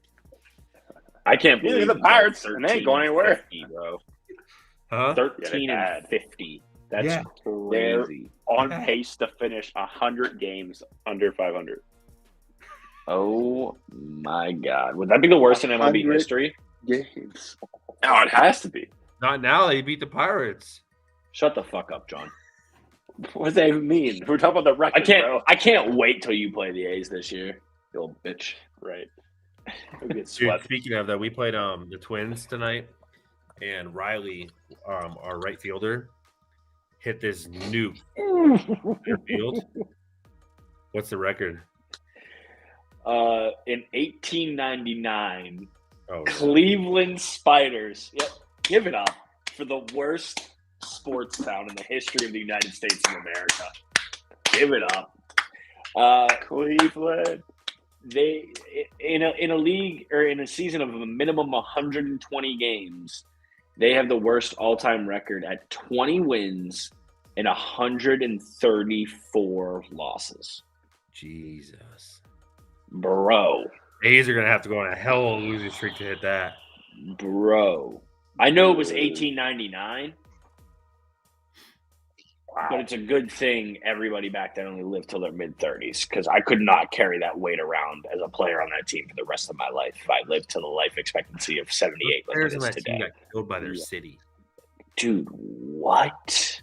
I can't Neither believe the Pirates, and they ain't going anywhere. 13-50, bro. Huh? 13 Yeah, and 50. That's Yeah. crazy. On pace to finish 100 games under 500. Oh my God! Would that be the worst in MLB 100 history? Games. Oh, it has to be. Not now. They beat the Pirates. Shut the fuck up, John. What does that even mean? We're talking about the record, bro. I can't wait till you play the A's this year, you old bitch. Right. We'll get Dude, swept. speaking of that, we played the Twins tonight, and Riley, our right fielder, hit this nuke their field. What's the record? In 1899, Oh, Cleveland Spiders. Yep, give it up for the worst sports town in the history of the United States of America. Give it up. Cleveland. They in a league or in a season of a minimum 120 games, they have the worst all-time record at 20 wins and 134 losses. Jesus. Bro. A's are gonna have to go on a hell of a losing streak to hit that. Bro. I know it was 1899, Wow. but it's a good thing everybody back then only lived till their mid-30s because I could not carry that weight around as a player on that team for the rest of my life if I lived to the life expectancy of 78 like Players it on is that team today. got killed by their Yeah. city. Dude, what?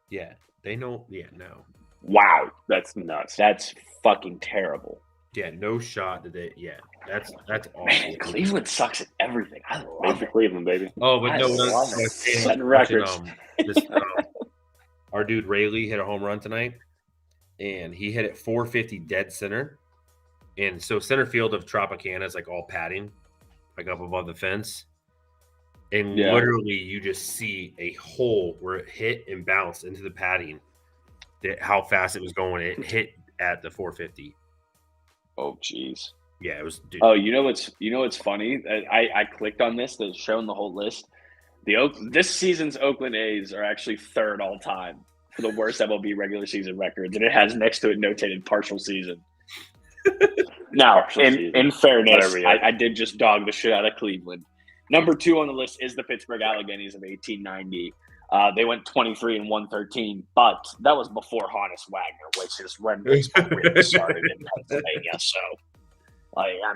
Yeah, they know. Yeah, no. Wow, that's nuts. That's fucking terrible. Yeah, no shot did they. Yeah, that's awful. Man, Cleveland sucks at everything. I Made love for it. Cleveland, baby. Oh, but I no, love it. Setting records. Our dude Rayleigh hit a home run tonight, and he hit it 450 dead center. And so center field of Tropicana is like all padding, like up above the fence. And Yeah. literally you just see a hole where it hit and bounced into the padding. How fast it was going. It hit at the 450. Oh, jeez. Yeah, it was. Dude. Oh, you know what's funny? I clicked on this. That's showing the whole list. This season's Oakland A's are actually third all time for the worst MLB regular season records, and it has next to it notated partial season. Now, in fairness, I did just dog the shit out of Cleveland. Number 2 on the list is the Pittsburgh Alleghenies of 1890. They went 23-113, but that was before Honus Wagner, which is when baseball really started in Pennsylvania. So, I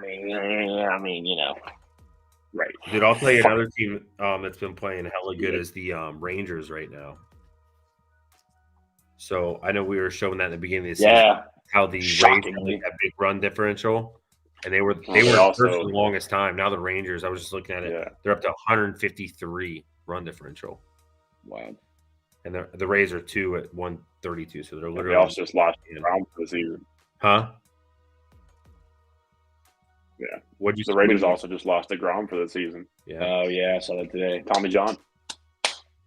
mean, you know, right. Dude, I'll tell you another team that's been playing hella good is the Rangers right now. So I know we were showing that in the beginning of the season, how the Rangers had that big run differential, and they were also first for the longest time. Now the Rangers, I was just looking at it, they're up to 153 run differential. Wow. And the Rays are 2 at 132, so they're literally. They also just lost ground for the season. Huh? Yeah. The Raiders also just lost the ground for the season. Yeah. Oh yeah, I saw that today. Tommy John.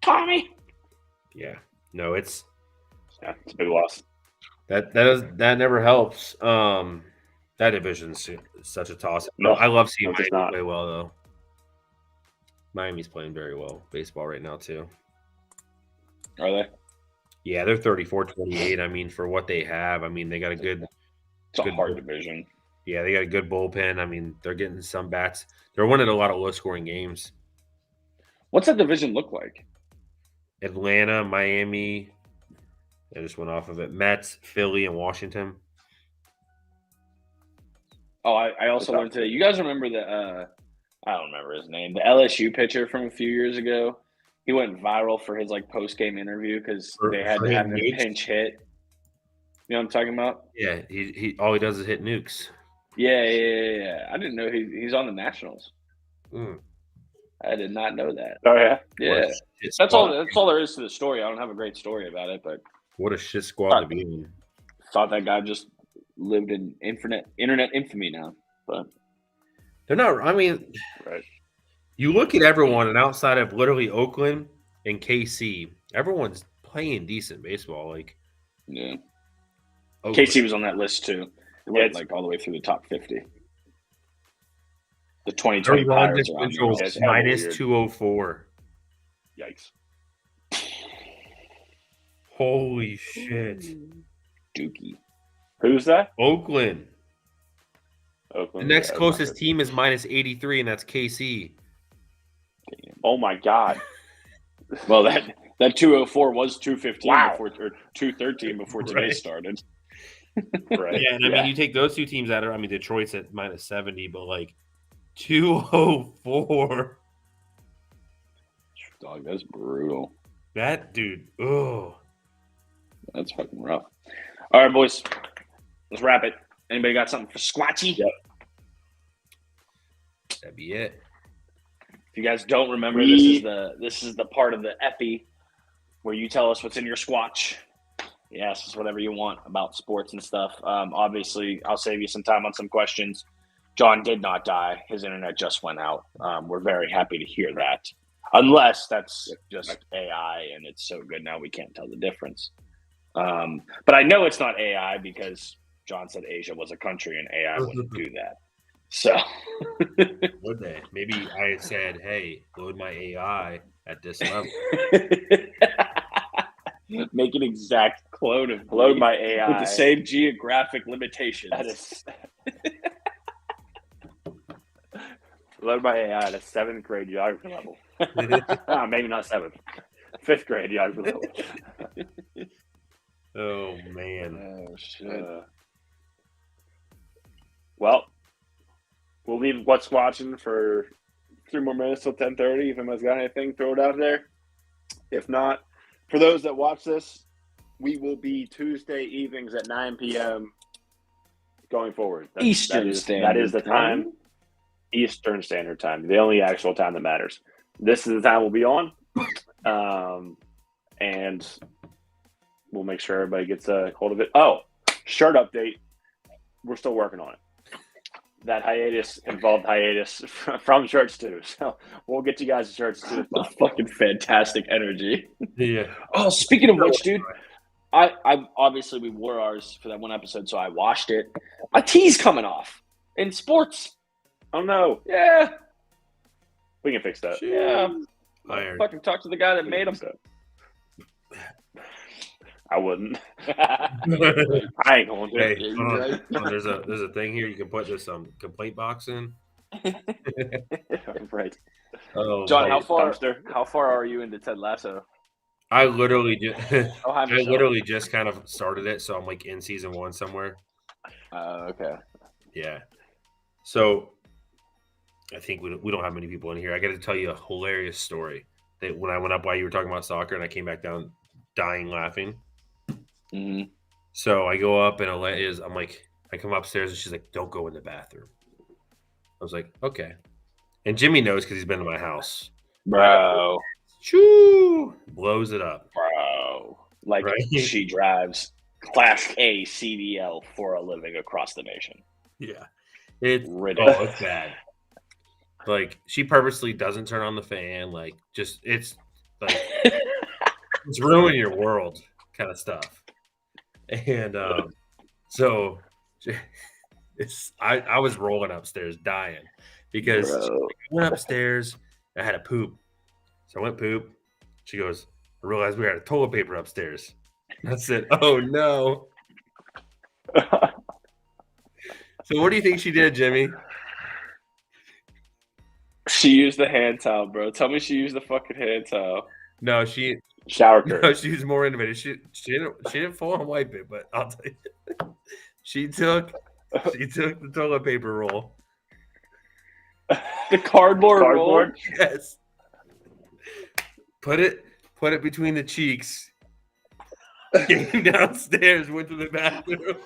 Tommy. Yeah. No, it's a big loss. That never helps. That division's such a toss. No, I love seeing Miami play well though. Miami's playing very well baseball right now too. Are they? Yeah, they're 34-28. I mean, for what they have, I mean, they got a good. It's a hard division. Yeah, they got a good bullpen. I mean, they're getting some bats. They're winning a lot of low-scoring games. What's that division look like? Atlanta, Miami. I just went off of it. Mets, Philly, and Washington. Oh, I also learned today. You guys remember I don't remember his name. The LSU pitcher from a few years ago. He went viral for his post-game interview because they had to have him pinch hit. You know what I'm talking about? Yeah, he all he does is hit nukes. Yeah. I didn't know he's on the Nationals. I did not know that. Oh yeah, yeah. That's all there is to the story. I don't have a great story about it, but what a shit squad to be in. Thought that guy just lived in internet infamy now, but they're not. I mean, right. You look at everyone, and outside of literally Oakland and KC, everyone's playing decent baseball. Yeah. Oakland. KC was on that list too. It went all the way through the top 50. The 2020 Pirates are minus 204. Yikes! Holy shit! Dookie. Who's that? Oakland. The next closest team is minus 83, and that's KC. Oh my god! Well, that 204 was 215 before, or 213 before today started. Right. Yeah, and I mean, you take those two teams out of. I mean, Detroit's at minus 70, but 204. Dog, that's brutal. That dude. Oh, that's fucking rough. All right, boys, let's wrap it. Anybody got something for Squatchy? Yep. That'd be it. If you guys don't remember, this is the part of the epi where you tell us what's in your Squatch. You ask us whatever you want about sports and stuff. Obviously, I'll save you some time on some questions. John did not die. His internet just went out. We're very happy to hear that. Unless that's just AI and it's so good now we can't tell the difference. But I know it's not AI because John said Asia was a country and AI wouldn't do that. So would they? Maybe I said, "Hey, load my AI at this level." Make an exact clone of load my AI with the same geographic limitations. That is load my AI at a 7th grade geography level. Maybe not 7th, 5th grade geography level. Oh man! Oh shit! Well, we'll leave what's watching for 3 more minutes till 10:30. If anyone's got anything, throw it out there. If not, for those that watch this, we will be Tuesday evenings at 9 p.m. going forward. Eastern Standard That is the time. Eastern Standard Time, the only actual time that matters. This is the time we'll be on, and we'll make sure everybody gets a hold of it. Oh, shirt update. We're still working on it. That hiatus involved hiatus from shirts too. So we'll get you guys shirts too. Fucking fantastic energy. Yeah. Oh, speaking of which, dude, I obviously we wore ours for that one episode, so I washed it. My tee's coming off in sports. Oh no. Yeah. We can fix that. Yeah. Iron. Fucking talk to the guy that made them. I wouldn't. I ain't going to. Hey, there's a thing here you can put this complaint box in. Right. Oh, John, dumpster. how far are you into Ted Lasso? I literally just Oh, hi, I Michelle. literally just kind of started it, so I'm like in season 1 somewhere. Okay. Yeah. So I think we don't have many people in here. I got to tell you a hilarious story that when I went up while you were talking about soccer and I came back down dying laughing. Mm-hmm. So I go up and I'm like, I come upstairs and she's like, don't go in the bathroom. I was like, okay. And Jimmy knows because he's been to my house. Bro. Shoo! Blows it up. Bro. Like Right? she drives Class A CDL for a living across the nation. Yeah. It's Ridiculous. bad. Like she purposely doesn't turn on the fan. Like just it's like it's ruining your world kind of stuff. And so I was rolling upstairs dying because I went upstairs. I had a poop. So I went poop. She goes, I realized we had a toilet paper upstairs. I said, oh no. So what do you think she did, Jimmy? She used the hand towel, bro. Tell me she used the fucking hand towel. No, she Shower curtain. No, she was more innovative. She didn't full on wipe it, but I'll tell you, she took the toilet paper roll. The cardboard roll? Yes. Put it between the cheeks. Came downstairs, went to the bathroom.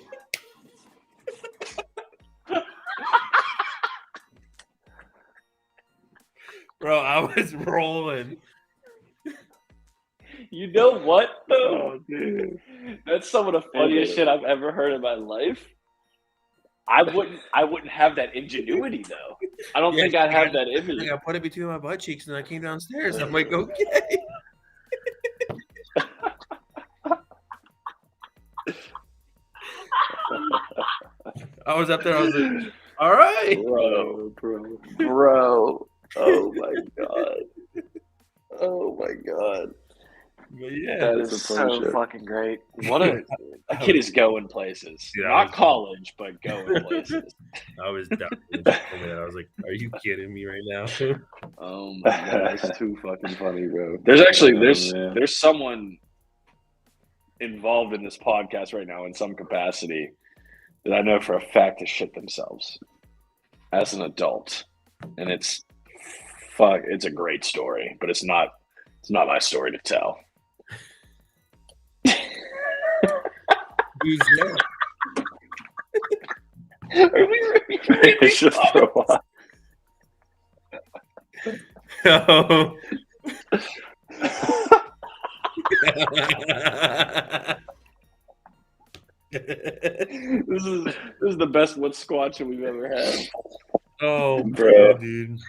Bro, I was rolling. You know what, though? Oh, dude. That's some of the funniest shit I've ever heard in my life. I wouldn't have that ingenuity, though. I don't think I'd have that in me. I put it between my butt cheeks and I came downstairs. I'm like, okay. I was up there. I was like, all right. Bro. Oh, my God. Oh, my God. But yeah, That that's is a fun so shit. fucking great. What a kid is going places. Yeah, Not college, but going places. I was done. I was like, are you kidding me right now? Oh my God, that's too fucking funny, bro. There's someone involved in this podcast right now in some capacity that I know for a fact has shit themselves as an adult, and it's a great story, but it's not my story to tell. Who's that? Are we really It's just for a while. Oh. This is the best what Squatchin we've ever had. Oh, Bro. bro, dude.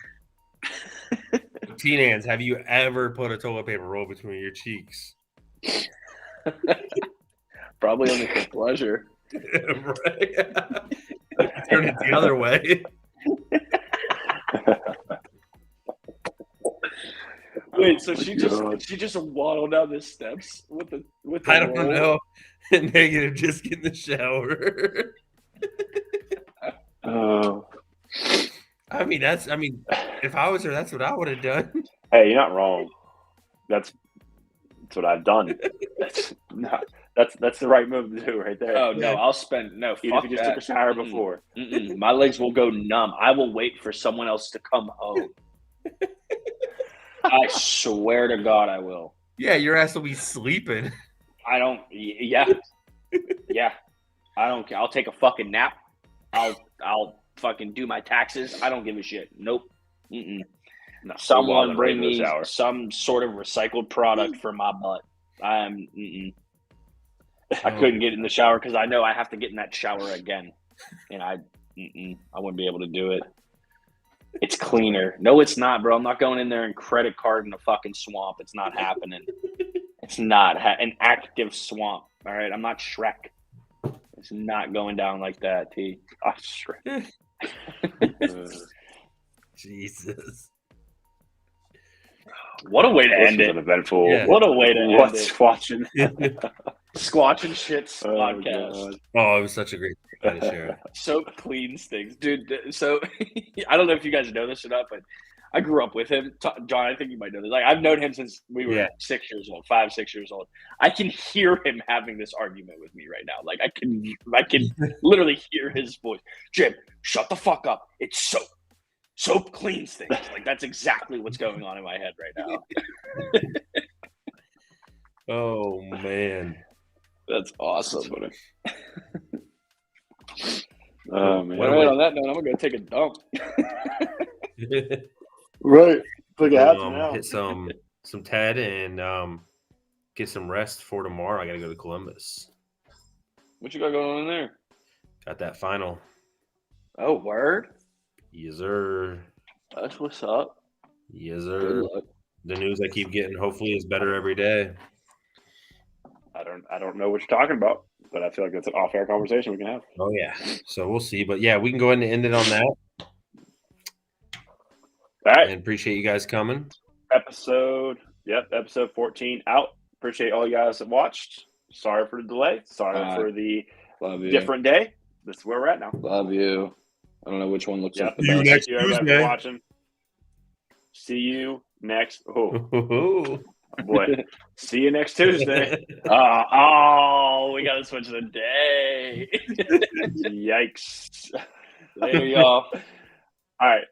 Teen Ans, have you ever put a toilet paper roll between your cheeks? Probably only for pleasure. Right? Turn it the other way. Wait, so she just waddled down the steps with the I don't roll? know. Negative, just get in the shower. Oh. I mean, if I was her, that's what I would have done. Hey, you're not wrong. That's what I've done. That's the right move to do right there. Oh no, I'll spend Even fuck if you just that. took a shower Mm-mm. before. Mm-mm. My legs will go numb. I will wait for someone else to come home. I swear to God, I will. Yeah, your ass will be sleeping. I don't. Yeah, yeah. I don't care. I'll take a fucking nap. I'll fucking do my taxes. I don't give a shit. Nope. Mm-mm. No, Someone bring right in the me shower. some sort of recycled product for my butt. I couldn't get in the shower because I know I have to get in that shower again, and I wouldn't be able to do it. It's cleaner. No, it's not, bro. I'm not going in there and credit card in a fucking swamp. It's not happening. It's not an active swamp. All right, I'm not Shrek. It's not going down like that, T. Oh, Shrek. Jesus. What a way to This end was it. an eventful. Yeah. What a way to end What's it. watching? Squatchin Shit Oh, podcast. God. Oh, it was such a great kind of share. Soap cleans things, dude. So I don't know if you guys know this or not, but I grew up with him. John, I think you might know this. Like, I've known him since we were 6 years old, 5, 6 years old. I can hear him having this argument with me right now. Like, I can literally hear his voice. Jim, shut the fuck up. It's soap. Soap cleans things. Like, that's exactly what's going on in my head right now. Oh man. That's awesome. Oh man. All right, on that note, I'm gonna go take a dump. Right. Look at now. Hit some Ted and get some rest for tomorrow. I gotta go to Columbus. What you got going on in there? Got that final. Oh, word. Yes, sir. That's what's up. Yes, Good sir. luck. The news I keep getting hopefully is better every day. I don't know what you're talking about, but I feel like it's an off-air conversation we can have. Oh yeah. So we'll see. But yeah, we can go ahead and end it on that. All right. And appreciate you guys coming. Episode 14 out. Appreciate all you guys that watched. Sorry for the delay. Sorry for the different day. This is where we're at now. Love you. I don't know which one looks like the See you best. next Thank you everybody Tuesday. for watching. See you next. Oh Ooh. boy. See you next Tuesday. We gotta switch the day. Yikes. Later, y'all. All right.